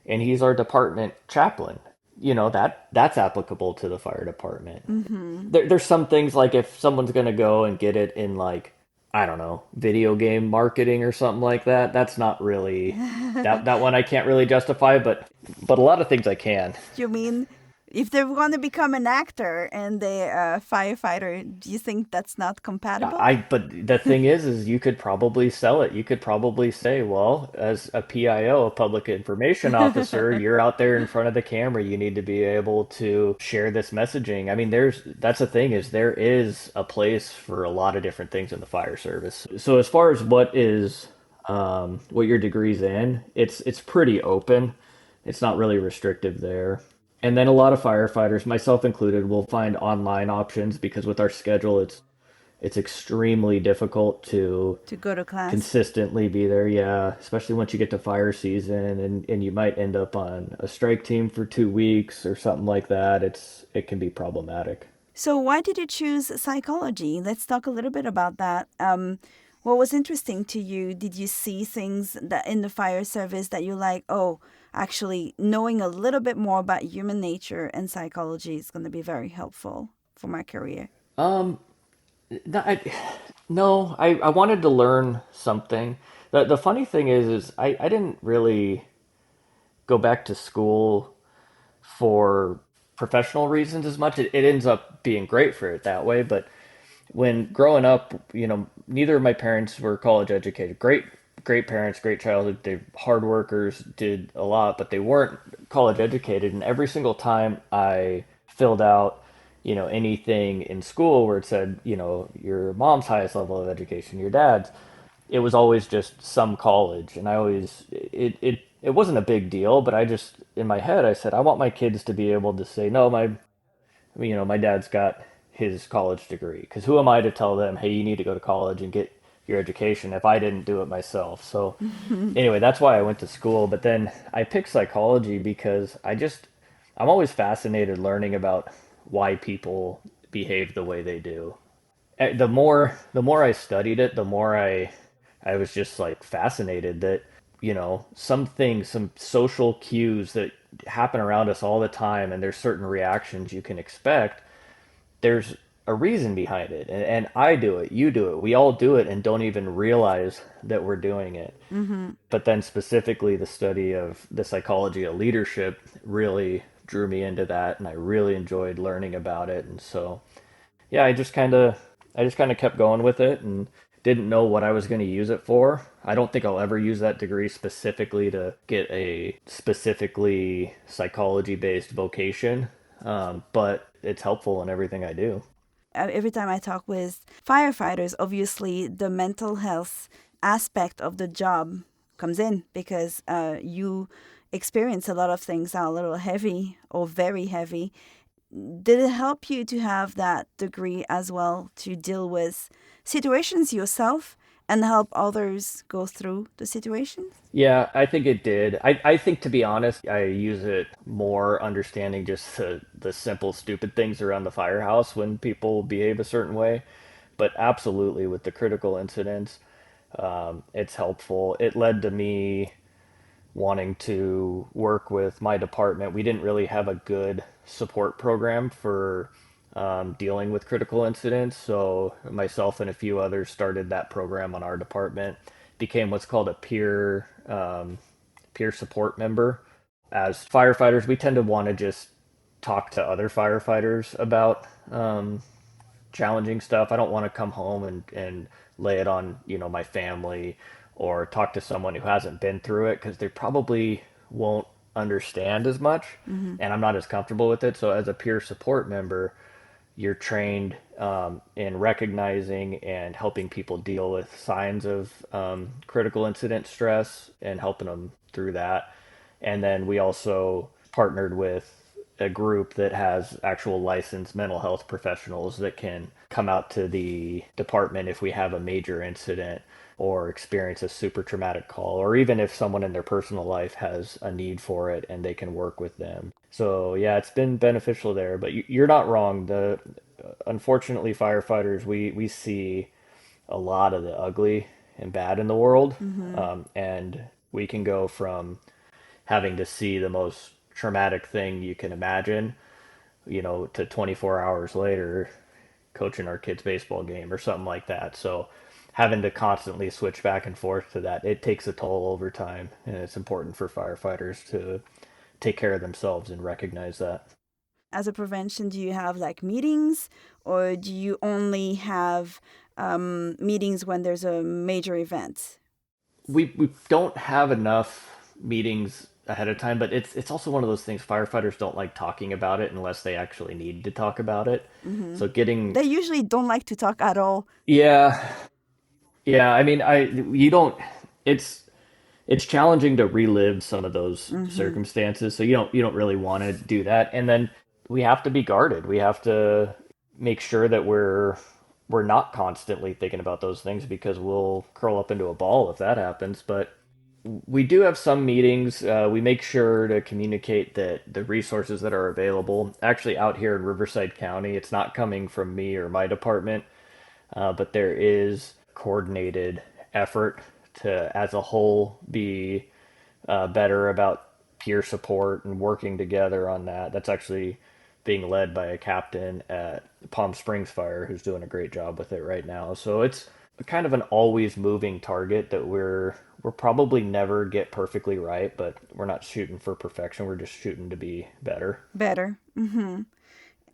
Speaker 2: and he's our department chaplain. That's applicable to the fire department.
Speaker 1: Mm-hmm.
Speaker 2: There's some things like if someone's gonna go and get it in, like, I don't know, video game marketing or something like that. That's not really that one I can't really justify, but a lot of things I can.
Speaker 1: You mean if they want to become an actor and they're a firefighter, do you think that's not compatible?
Speaker 2: But the thing is you could probably sell it. You could probably say, well, as a PIO, a public information officer, you're out there in front of the camera. You need to be able to share this messaging. I mean, that's the thing, is there is a place for a lot of different things in the fire service. So as far as what your degree's in, it's pretty open. It's not really restrictive there. And then a lot of firefighters, myself included, will find online options because with our schedule, it's extremely difficult to
Speaker 1: To go to class?
Speaker 2: consistently be there. Yeah, especially once you get to fire season, and you might end up on a strike team for 2 weeks or something like that. It can be problematic.
Speaker 1: So, why did you choose psychology? Let's talk a little bit about that. What was interesting to you? Did you see things that in the fire service that you like? Oh, actually, knowing a little bit more about human nature and psychology is going to be very helpful for my career.
Speaker 2: Um, no, I wanted to learn something. The funny thing is I didn't really go back to school for professional reasons as much. It ends up being great for it that way. But when growing up, neither of my parents were college educated. Great parents, great childhood. They're hard workers, did a lot, but they weren't college educated. And every single time I filled out, anything in school where it said, your mom's highest level of education, your dad's, it was always just some college. And I always, it wasn't a big deal, but I just, in my head, I said, I want my kids to be able to say, no, my dad's got his college degree. Because who am I to tell them, hey, you need to go to college and get your education if I didn't do it myself? So anyway, that's why I went to school. But then I picked psychology because I'm always fascinated learning about why people behave the way they do. The more I studied it, the more I was just like fascinated that, some things, some social cues that happen around us all the time, and there's certain reactions you can expect. There's a reason behind it. And I do it, you do it, we all do it and don't even realize that we're doing it.
Speaker 1: Mm-hmm.
Speaker 2: But then specifically the study of the psychology of leadership really drew me into that, and I really enjoyed learning about it. And so yeah, I just kind of kept going with it and didn't know what I was going to use it for. I don't think I'll ever use that degree specifically to get a specifically psychology based vocation, but it's helpful in everything I do.
Speaker 1: every time I talk with firefighters, obviously the mental health aspect of the job comes in because you experience a lot of things that are a little heavy or very heavy. Did it help you to have that degree as well to deal with situations yourself and help others go through the situations?
Speaker 2: Yeah, I think it did. I think, to be honest, I use it more understanding just the simple, stupid things around the firehouse when people behave a certain way. But absolutely, with the critical incidents, it's helpful. It led to me wanting to work with my department. We didn't really have a good support program for dealing with critical incidents, so myself and a few others started that program on our department. Became what's called a peer support member. As firefighters, we tend to want to just talk to other firefighters about challenging stuff. I don't want to come home and lay it on, my family or talk to someone who hasn't been through it because they probably won't understand as much
Speaker 1: Mm-hmm.
Speaker 2: and I'm not as comfortable with it. So as a peer support member, you're trained in recognizing and helping people deal with signs of critical incident stress and helping them through that. And then we also partnered with a group that has actual licensed mental health professionals that can come out to the department if we have a major incident or experience a super traumatic call, or even if someone in their personal life has a need for it and they can work with them. So yeah, it's been beneficial there. But you're not wrong. The unfortunately, firefighters, we see a lot of the ugly and bad in the world,
Speaker 1: Mm-hmm.
Speaker 2: and we can go from having to see the most traumatic thing you can imagine, to 24 hours later coaching our kids' baseball game or something like that. So having to constantly switch back and forth to that, it takes a toll over time, and it's important for firefighters to take care of themselves and recognize that.
Speaker 1: As a prevention, do you have like meetings or do you only have meetings when there's a major event?
Speaker 2: We don't have enough meetings ahead of time, but it's also one of those things. Firefighters don't like talking about it unless they actually need to talk about it.
Speaker 1: Mm-hmm.
Speaker 2: So getting
Speaker 1: They usually don't like to talk at all.
Speaker 2: yeah, yeah. I mean, I you don't. It's challenging to relive some of those
Speaker 1: Mm-hmm.
Speaker 2: circumstances, so you don't really want to do that. And then we have to be guarded. We have to make sure that we're not constantly thinking about those things because we'll curl up into a ball if that happens. But we do have some meetings. We make sure to communicate that the resources that are available, actually out here in Riverside County, it's not coming from me or my department, but there is coordinated effort to, as a whole, be better about peer support and working together on that. That's actually being led by a captain at Palm Springs Fire who's doing a great job with it right now. So it's kind of an always moving target that we're probably never get perfectly right, but we're not shooting for perfection. We're just shooting to be better.
Speaker 1: Better. Mm-hmm.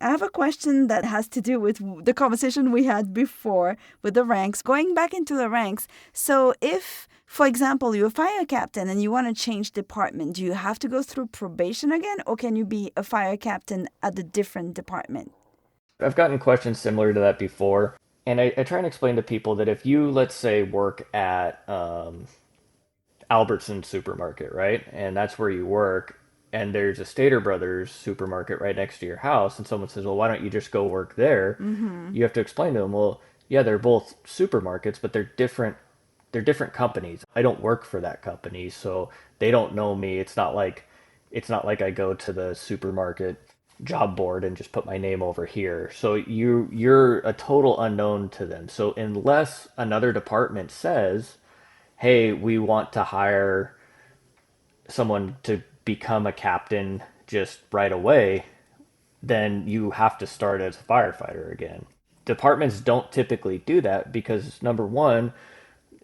Speaker 1: I have a question that has to do with the conversation we had before with the ranks, going back into the ranks. So, if, for example, you're a fire captain and you want to change department, do you have to go through probation again, or can you be a fire captain at a different department?
Speaker 2: I've gotten questions similar to that before, and I try and explain to people that if you, let's say, work at Albertson supermarket, right? And that's where you work. And there's a Stater Brothers supermarket right next to your house. And someone says, well, why don't you just go work there?
Speaker 1: Mm-hmm.
Speaker 2: You have to explain to them, well, yeah, they're both supermarkets, but they're different. They're different companies. I don't work for that company, so they don't know me. It's not like I go to the supermarket job board and just put my name over here. So you're a total unknown to them. So unless another department says, hey, we want to hire someone to become a captain just right away, then you have to start as a firefighter again. Departments don't typically do that because, number one,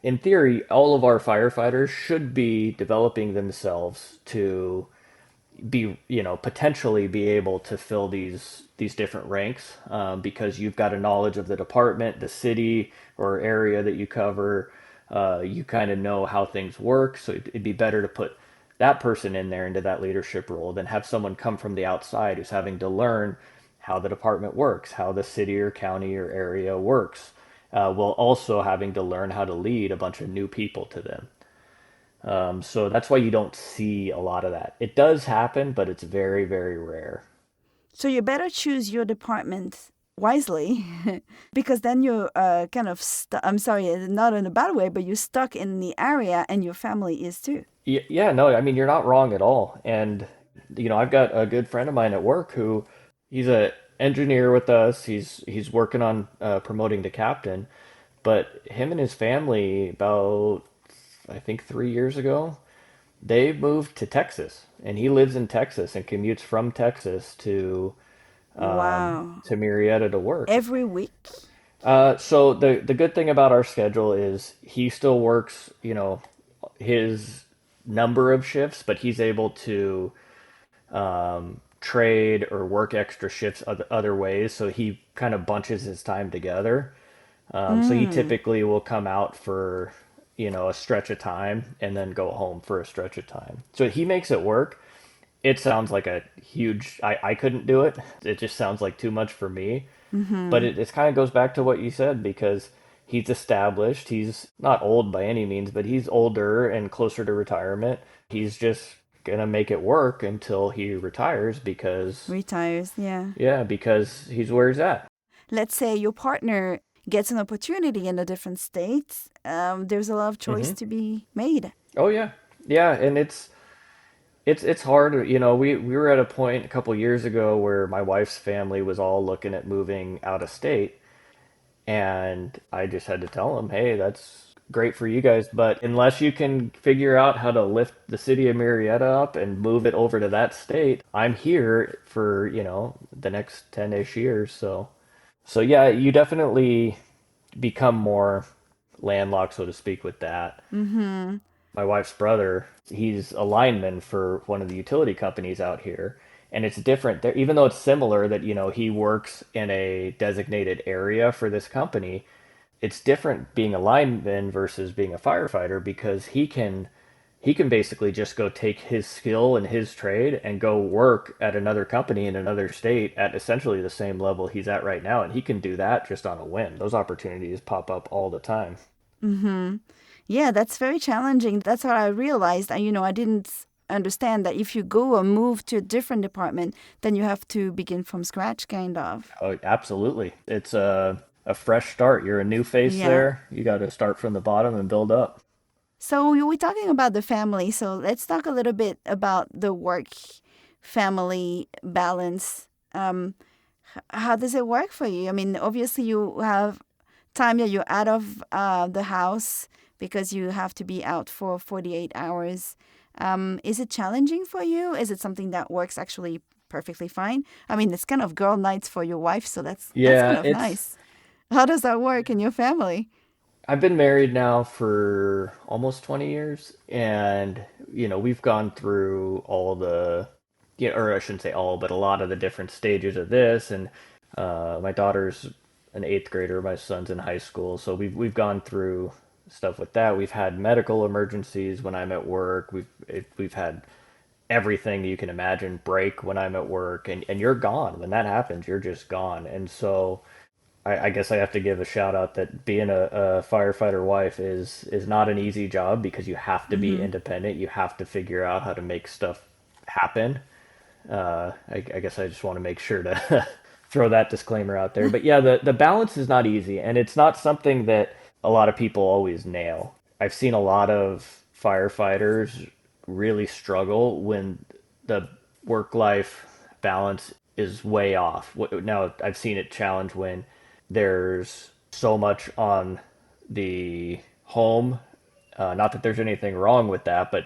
Speaker 2: in theory, all of our firefighters should be developing themselves to be, potentially be able to fill these different ranks, because you've got a knowledge of the department, the city or area that you cover. You kind of know how things work, so it'd be better to put that person in there into that leadership role than have someone come from the outside who's having to learn how the department works, how the city or county or area works, while also having to learn how to lead a bunch of new people to them. So that's why you don't see a lot of that. It does happen, but it's very, very rare.
Speaker 1: So you better choose your department wisely because then you're kind of I'm sorry, not in a bad way, but you're stuck in the area and your family is too.
Speaker 2: Yeah, no, I mean, you're not wrong at all. And, I've got a good friend of mine at work who he's a engineer with us. He's working on promoting to captain, but him and his family about I think 3 years ago, they moved to Texas, and he lives in Texas and commutes from Texas
Speaker 1: Wow.
Speaker 2: to Murrieta to work.
Speaker 1: Every week?
Speaker 2: So the good thing about our schedule is he still works, his number of shifts, but he's able to trade or work extra shifts other ways. So he kind of bunches his time together. So he
Speaker 1: Mm.
Speaker 2: typically will come out for, a stretch of time and then go home for a stretch of time. So he makes it work. It sounds like a huge, I couldn't do it. It just sounds like too much for me. But
Speaker 1: Mm-hmm.
Speaker 2: it kind of goes back to what you said because he's established. He's not old by any means, but he's older and closer to retirement. He's just gonna make it work until he retires because,
Speaker 1: Retires, yeah.
Speaker 2: yeah, because he's where he's at.
Speaker 1: Let's say your partner gets an opportunity in a different state. There's a lot of choice
Speaker 2: Hmm.
Speaker 1: to be made.
Speaker 2: Oh yeah, yeah, and it's hard. We were at a point a couple years ago where my wife's family was all looking at moving out of state. And I just had to tell them, hey, that's great for you guys, but unless you can figure out how to lift the city of Murrieta up and move it over to that state, I'm here for, the next 10-ish years. So yeah, you definitely become more landlocked, so to speak, with that.
Speaker 1: Mm-hmm.
Speaker 2: My wife's brother, he's a lineman for one of the utility companies out here. And it's different there, even though it's similar that, he works in a designated area for this company. It's different being a lineman versus being a firefighter because he can basically just go take his skill and his trade and go work at another company in another state at essentially the same level he's at right now, and he can do that just on a whim. Those opportunities pop up all the time.
Speaker 1: Mm-hmm. Yeah, that's very challenging. That's what I realized. I didn't understand that if you go or move to a different department, then you have to begin from scratch, kind of.
Speaker 2: Oh, absolutely. It's a fresh start. You're a new face
Speaker 1: Yeah.
Speaker 2: there. You got to start from the bottom and build up.
Speaker 1: So we were talking about the family. So let's talk a little bit about the work family balance. How does it work for you? I mean, obviously you have time that you're out of the house because you have to be out for 48 hours. Is it challenging for you? Is it something that works actually perfectly fine? I mean, it's kind of girl nights for your wife, so that's kind
Speaker 2: Yeah,
Speaker 1: of
Speaker 2: it's
Speaker 1: nice. How does that work in your family?
Speaker 2: I've been married now for almost 20 years, and we've gone through all the, yeah, or I shouldn't say all, but a lot of the different stages of this. And my daughter's an eighth grader, my son's in high school, so we've gone through stuff with that. We've had medical emergencies when I'm at work. We've had everything you can imagine break when I'm at work, and you're gone when that happens. You're just gone, and so. I guess I have to give a shout out that being a firefighter wife is not an easy job because you have to be
Speaker 1: Mm-hmm.
Speaker 2: independent. You have to figure out how to make stuff happen. I guess I just want to make sure to throw that disclaimer out there. But yeah, the balance is not easy, and it's not something that a lot of people always nail. I've seen a lot of firefighters really struggle when the work life balance is way off. Now, I've seen it challenge when there's so much on the home. Not that there's anything wrong with that, but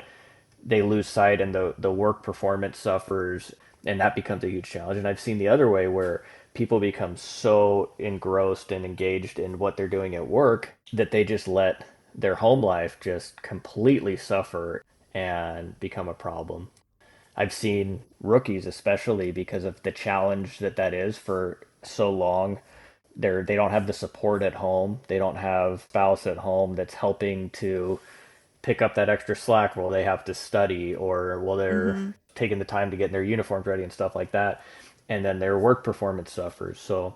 Speaker 2: they lose sight and the work performance suffers, and that becomes a huge challenge. And I've seen the other way where people become so engrossed and engaged in what they're doing at work that they just let their home life just completely suffer and become a problem. I've seen rookies, especially because of the challenge that is for so long. They don't have the support at home. They don't have spouse at home that's helping to pick up that extra slack while they have to study or while they're
Speaker 1: Mm-hmm.
Speaker 2: taking the time to get their uniforms ready and stuff like that. and then their work performance suffers. So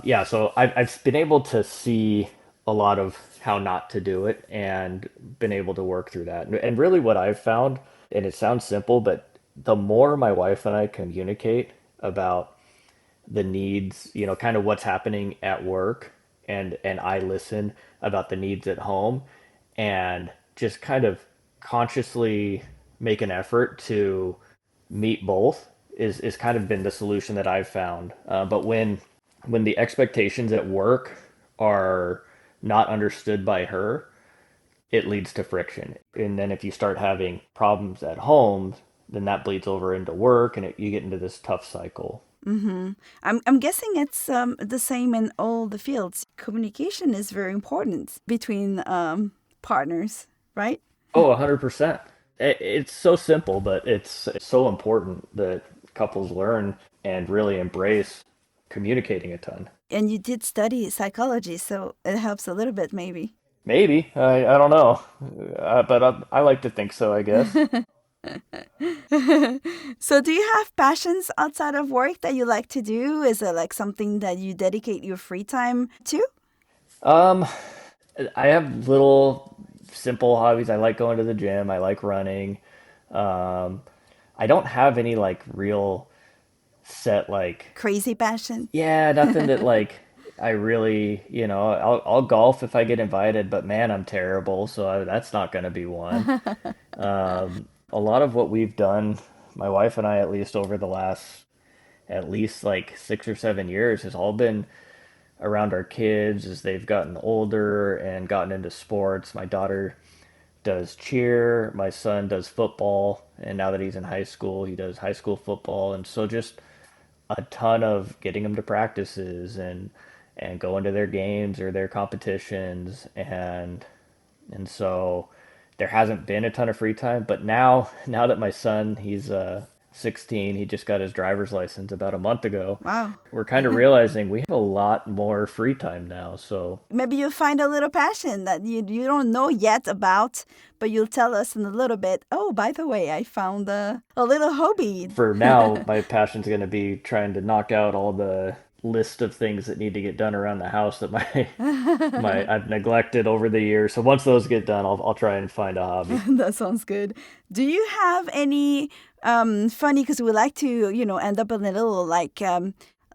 Speaker 2: yeah, so I've been able to see a lot of how not to do it and been able to work through that. And really, what I've found, and it sounds simple, but the more my wife and I communicate about the needs, kind of what's happening at work, and I listen about the needs at home, and just kind of consciously make an effort to meet both is kind of been the solution that I've found. But when the expectations at work are not understood by her, it leads to friction. And then if you start having problems at home, then that bleeds over into work, and you get into this tough cycle.
Speaker 1: Mm-hmm. I'm guessing it's the same in all the fields. Communication is very important between partners, right?
Speaker 2: Oh, 100%. It's so simple, but it's so important that couples learn and really embrace communicating a ton.
Speaker 1: And you did study psychology, so it helps a little bit, maybe.
Speaker 2: Maybe. I don't know. But I like to think so, I guess.
Speaker 1: So, do you have passions outside of work that you like to do? Is it like something that you dedicate your free time to?
Speaker 2: Um, I have little simple hobbies. I like going to the gym. I like running. Um, I don't have any like real set like
Speaker 1: Crazy passion?
Speaker 2: yeah, nothing that like I really, I'll golf if I get invited, but man, I'm terrible, so that's not going to be one. A lot of what we've done, my wife and I at least over the last at least like 6 or 7 years has all been around our kids as they've gotten older and gotten into sports. My daughter does cheer, my son does football, and now that he's in high school, he does high school football, and so just a ton of getting them to practices and going to their games or their competitions and so there hasn't been a ton of free time, but now that my son he's 16, he just got his driver's license about a month ago.
Speaker 1: Wow.
Speaker 2: We're kind of realizing we have a lot more free time now. So
Speaker 1: Maybe you'll find a little passion that you don't know yet about, but you'll tell us in a little bit. Oh, by the way, I found a little hobby.
Speaker 2: for now, my passion's going to be trying to knock out all the list of things that need to get done around the house that my I've neglected over the years. So once those get done, I'll try and find a hobby.
Speaker 1: That sounds good. Do you have any funny, because we like to, end up in a little like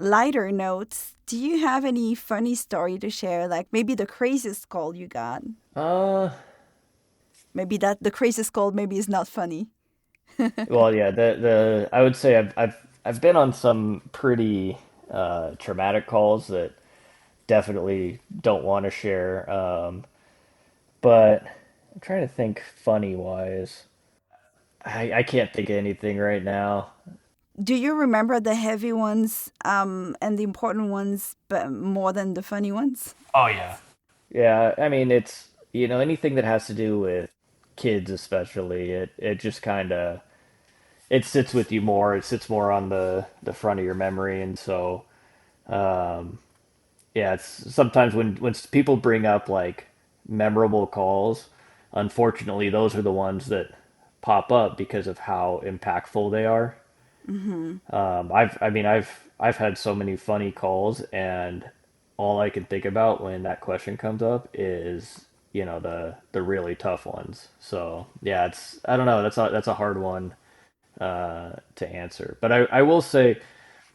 Speaker 1: lighter notes. Do you have any funny story to share? Like maybe the craziest call you got?
Speaker 2: Uh,
Speaker 1: Maybe that the craziest call maybe is not funny.
Speaker 2: well, yeah, the I would say I've been on some pretty traumatic calls that definitely don't want to share. But I'm trying to think funny wise. I can't think of anything right now.
Speaker 1: Do you remember the heavy ones and the important ones, but more than the funny ones?
Speaker 2: Oh yeah. Yeah, I mean it's anything that has to do with kids especially, it just kind of it sits with you more. It sits more on the front of your memory, and so yeah, it's sometimes when people bring up like memorable calls, unfortunately those are the ones that pop up because of how impactful they are. I've had so many funny calls, and all I can think about when that question comes up is the really tough ones. So yeah, it's I don't know. That's a hard one to answer. But I will say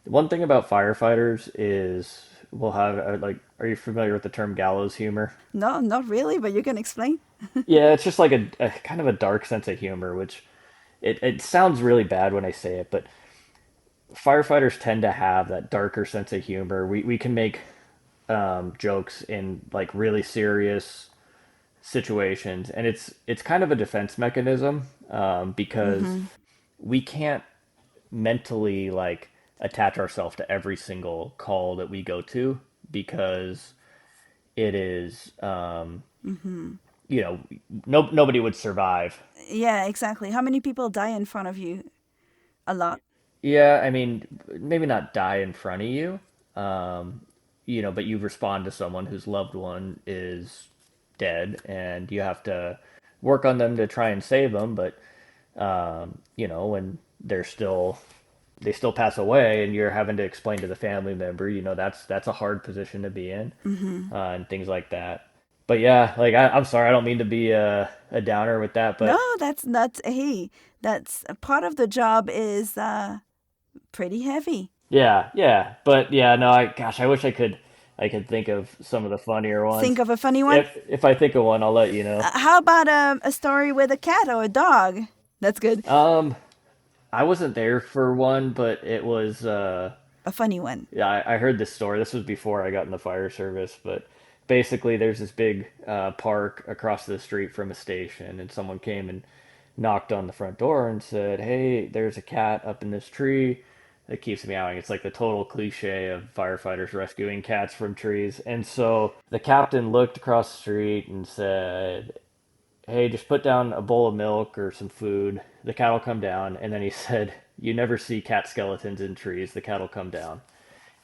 Speaker 2: one thing about firefighters is we'll have like are you familiar with the term gallows humor?
Speaker 1: No, not really, but you can explain.
Speaker 2: Yeah, it's just like a kind of a dark sense of humor, which it sounds really bad when I say it, but firefighters tend to have that darker sense of humor. We can make jokes in like really serious situations, and it's kind of a defense mechanism because
Speaker 1: Mm-hmm.
Speaker 2: we can't mentally like attach ourselves to every single call that we go to because it is
Speaker 1: Mm-hmm.
Speaker 2: you know nobody would survive.
Speaker 1: Yeah, exactly. How many people die in front of you? A lot.
Speaker 2: Yeah, I mean, maybe not die in front of you, but you respond to someone whose loved one is dead, and you have to work on them to try and save them. But when they're still they still pass away, and you're having to explain to the family member, that's a hard position to be in,
Speaker 1: Mm-hmm.
Speaker 2: and things like that. But yeah, like I'm sorry, I don't mean to be a downer with that,
Speaker 1: No,
Speaker 2: but
Speaker 1: that's not. Hey, that's a part of the job is pretty heavy.
Speaker 2: yeah, yeah, but yeah, no, I wish I could think of some of the funnier
Speaker 1: Think
Speaker 2: ones.
Speaker 1: of a funny one.
Speaker 2: If I think of one, I'll let you know.
Speaker 1: How about a story with a cat or a dog? That's good.
Speaker 2: Um, I wasn't there for one, but it was
Speaker 1: A funny one.
Speaker 2: yeah, I heard this story. This was before I got in the fire service, but basically there's this big park across the street from a station, and someone came and knocked on the front door and said, "Hey, there's a cat up in this tree that keeps meowing." It's like the total cliche of firefighters rescuing cats from trees. And so the captain looked across the street and said, "Hey, just put down a bowl of milk or some food. The cat will come down." And then he said, "You never see cat skeletons in trees. The cat will come down."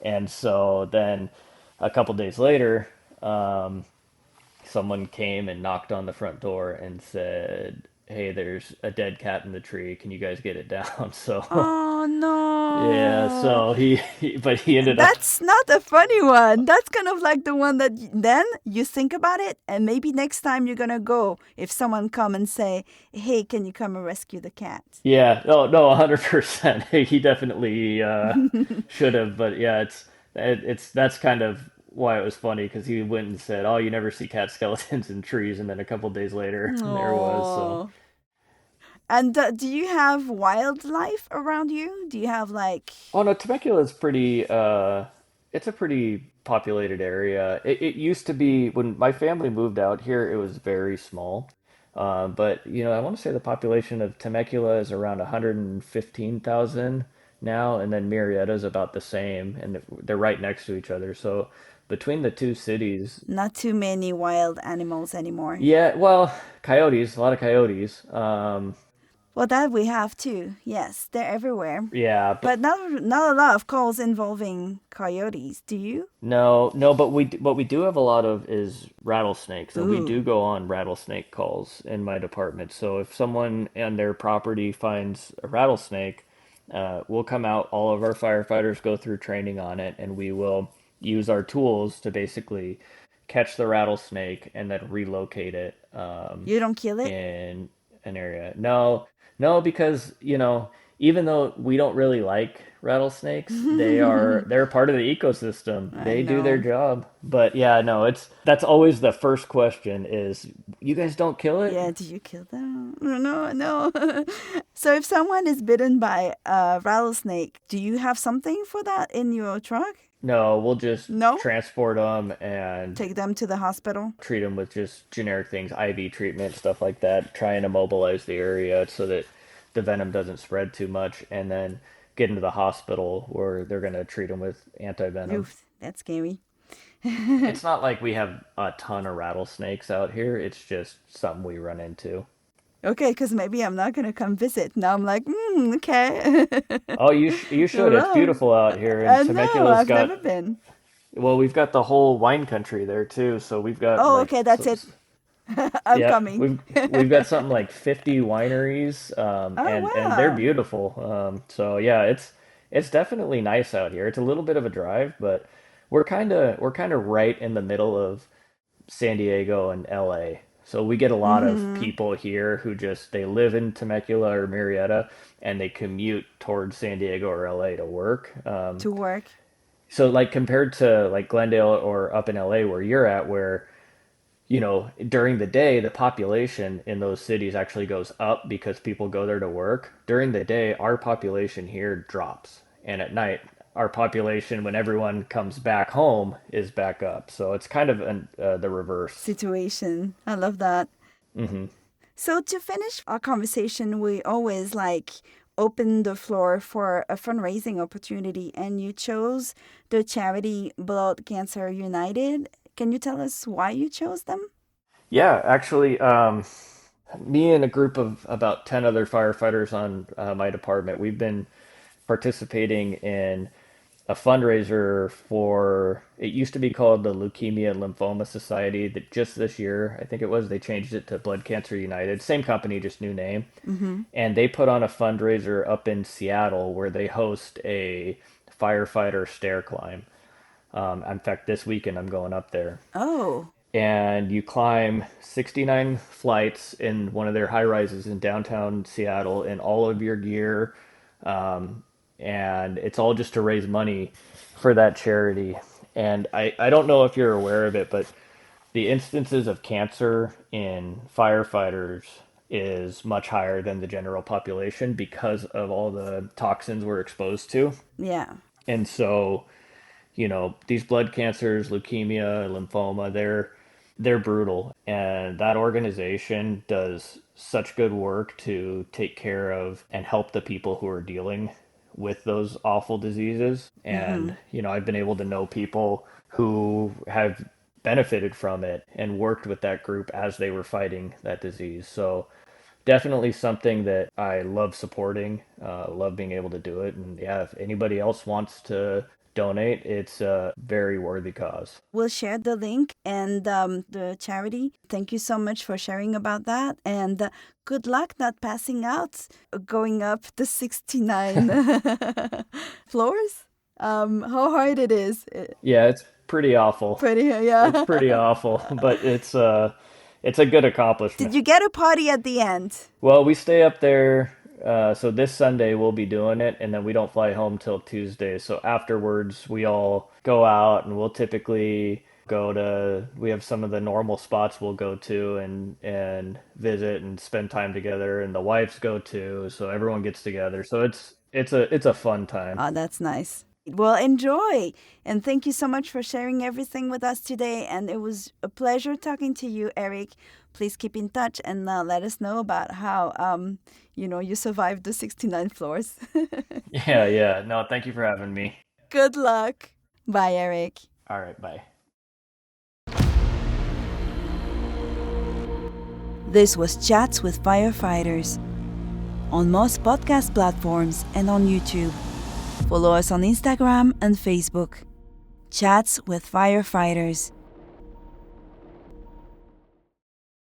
Speaker 2: And so then a couple days later, um, someone came and knocked on the front door and said, "Hey, there's a dead cat in the tree. Can you guys get it down?" So
Speaker 1: Oh
Speaker 2: yeah,
Speaker 1: no.
Speaker 2: so but he ended up.
Speaker 1: That's not a funny one. That's kind of like the one that then you think about it, and maybe next time you're gonna go if someone come and say, "Hey, can you come and rescue the cat?"
Speaker 2: Yeah, oh no, 100%. He definitely should have, but yeah, it's that's kind of why it was funny because he went and said, "Oh, you never see cat skeletons in trees," and then a couple days later, there was. So
Speaker 1: Oh. And do you have wildlife around you? Do you have like
Speaker 2: oh no, Temecula is pretty it's a pretty populated area. It used to be when my family moved out here, it was very small. But I want to say the population of Temecula is around 115,000 now, and then Murrieta is about the same, and they're right next to each other. So between the two cities,
Speaker 1: not too many wild animals anymore?
Speaker 2: yeah, well, coyotes, a lot of coyotes.
Speaker 1: Well, that we have too. Yes, they're everywhere.
Speaker 2: Yeah, but
Speaker 1: But not a lot of calls involving coyotes. Do you?
Speaker 2: no, no, but what we do have a lot of is rattlesnakes, and we do
Speaker 1: Ooh.
Speaker 2: go on rattlesnake calls in my department. So if someone on their property finds a rattlesnake, we'll come out. All of our firefighters go through training on it, and we will use our tools to basically catch the rattlesnake and then relocate it
Speaker 1: You don't kill it?
Speaker 2: in an area. No, no, because even though we don't really like rattlesnakes, they're part of the ecosystem.
Speaker 1: I
Speaker 2: They do their
Speaker 1: know.
Speaker 2: job. But yeah, no, that's always the first question is you guys don't kill it?
Speaker 1: Yeah, do you kill them? No, no, no. So if someone is bitten by a rattlesnake, do you have something for that in your truck?
Speaker 2: No, we'll just
Speaker 1: No?
Speaker 2: transport them and
Speaker 1: Take them to the hospital?
Speaker 2: treat them with just generic things, IV treatment, stuff like that, try and immobilize the area so that the venom doesn't spread too much, and then get into the hospital where they're going to treat them with anti-venom.
Speaker 1: Oof, that's scary.
Speaker 2: It's not like we have a ton of rattlesnakes out here. It's just something we run into.
Speaker 1: Okay, because maybe I'm not gonna come visit. Now I'm like, okay.
Speaker 2: Oh, you should. It's
Speaker 1: Well,
Speaker 2: beautiful out here, and
Speaker 1: I know,
Speaker 2: Temecula's
Speaker 1: I've
Speaker 2: got
Speaker 1: never been.
Speaker 2: well, we've got the whole wine country there too. So we've got
Speaker 1: Oh,
Speaker 2: like
Speaker 1: okay, that's it. I'm
Speaker 2: yeah,
Speaker 1: coming.
Speaker 2: we've got something like 50 wineries,
Speaker 1: Oh,
Speaker 2: and they're
Speaker 1: wow.
Speaker 2: beautiful. So yeah, it's definitely nice out here. It's a little bit of a drive, but we're kind of right in the middle of San Diego and LA. So we get a lot of
Speaker 1: Mm-hmm.
Speaker 2: people here who just they live in Temecula or Murrieta and they commute towards San Diego or LA to work.
Speaker 1: To work.
Speaker 2: So like compared to like Glendale or up in LA where you're at, where during the day, the population in those cities actually goes up because people go there to work. During the day, our population here drops. And at night, our population, when everyone comes back home, is back up. So it's kind of the reverse.
Speaker 1: Situation. I love that.
Speaker 2: Hmm.
Speaker 1: So to finish our conversation, we always like open the floor for a fundraising opportunity, and you chose the charity Blood Cancer United. Can you tell us why you chose them?
Speaker 2: Yeah, actually, me and a group of about 10 other firefighters on my department, we've been participating in a fundraiser for, it used to be called the Leukemia and Lymphoma Society, that just this year, I think it was, they changed it to Blood Cancer United. Same company, just new name.
Speaker 1: Mm-hmm.
Speaker 2: And they put on a fundraiser up in Seattle where they host a firefighter stair climb. In fact, this weekend I'm going up there.
Speaker 1: Oh.
Speaker 2: And you climb 69 flights in one of their high rises in downtown Seattle in all of your gear. Um, and it's all just to raise money for that charity. And I don't know if you're aware of it, but the instances of cancer in firefighters is much higher than the general population because of all the toxins we're exposed to.
Speaker 1: Yeah.
Speaker 2: And so, these blood cancers, leukemia, lymphoma, they're brutal. And that organization does such good work to take care of and help the people who are dealing with those awful diseases.
Speaker 1: Mm-hmm.
Speaker 2: And, I've been able to know people who have benefited from it and worked with that group as they were fighting that disease. So definitely something that I love supporting, love being able to do it. And yeah, if anybody else wants to donate, it's a very worthy cause.
Speaker 1: We'll share the link and the charity. Thank you so much for sharing about that. And good luck not passing out going up the 69 floors. How hard it is.
Speaker 2: Yeah, it's pretty awful.
Speaker 1: Pretty,
Speaker 2: It's
Speaker 1: yeah.
Speaker 2: pretty awful, but it's a good accomplishment.
Speaker 1: Did you get a party at the end?
Speaker 2: Well, we stay up there. So this Sunday we'll be doing it, and then we don't fly home till Tuesday. So afterwards, we all go out, and we'll typically go to. We have some of the normal spots we'll go to and visit and spend time together, and the wives go too. So everyone gets together. So it's a fun time.
Speaker 1: Oh, that's nice. Well, enjoy. And thank you so much for sharing everything with us today. And it was a pleasure talking to you, Eric. Please keep in touch and let us know about how, you survived the 69 floors.
Speaker 2: Yeah, yeah. No, thank you for having me.
Speaker 1: Good luck. Bye, Eric.
Speaker 2: All right, bye.
Speaker 1: This was Chats with Firefighters on most podcast platforms and on YouTube. Follow us on Instagram and Facebook. Chats with Firefighters.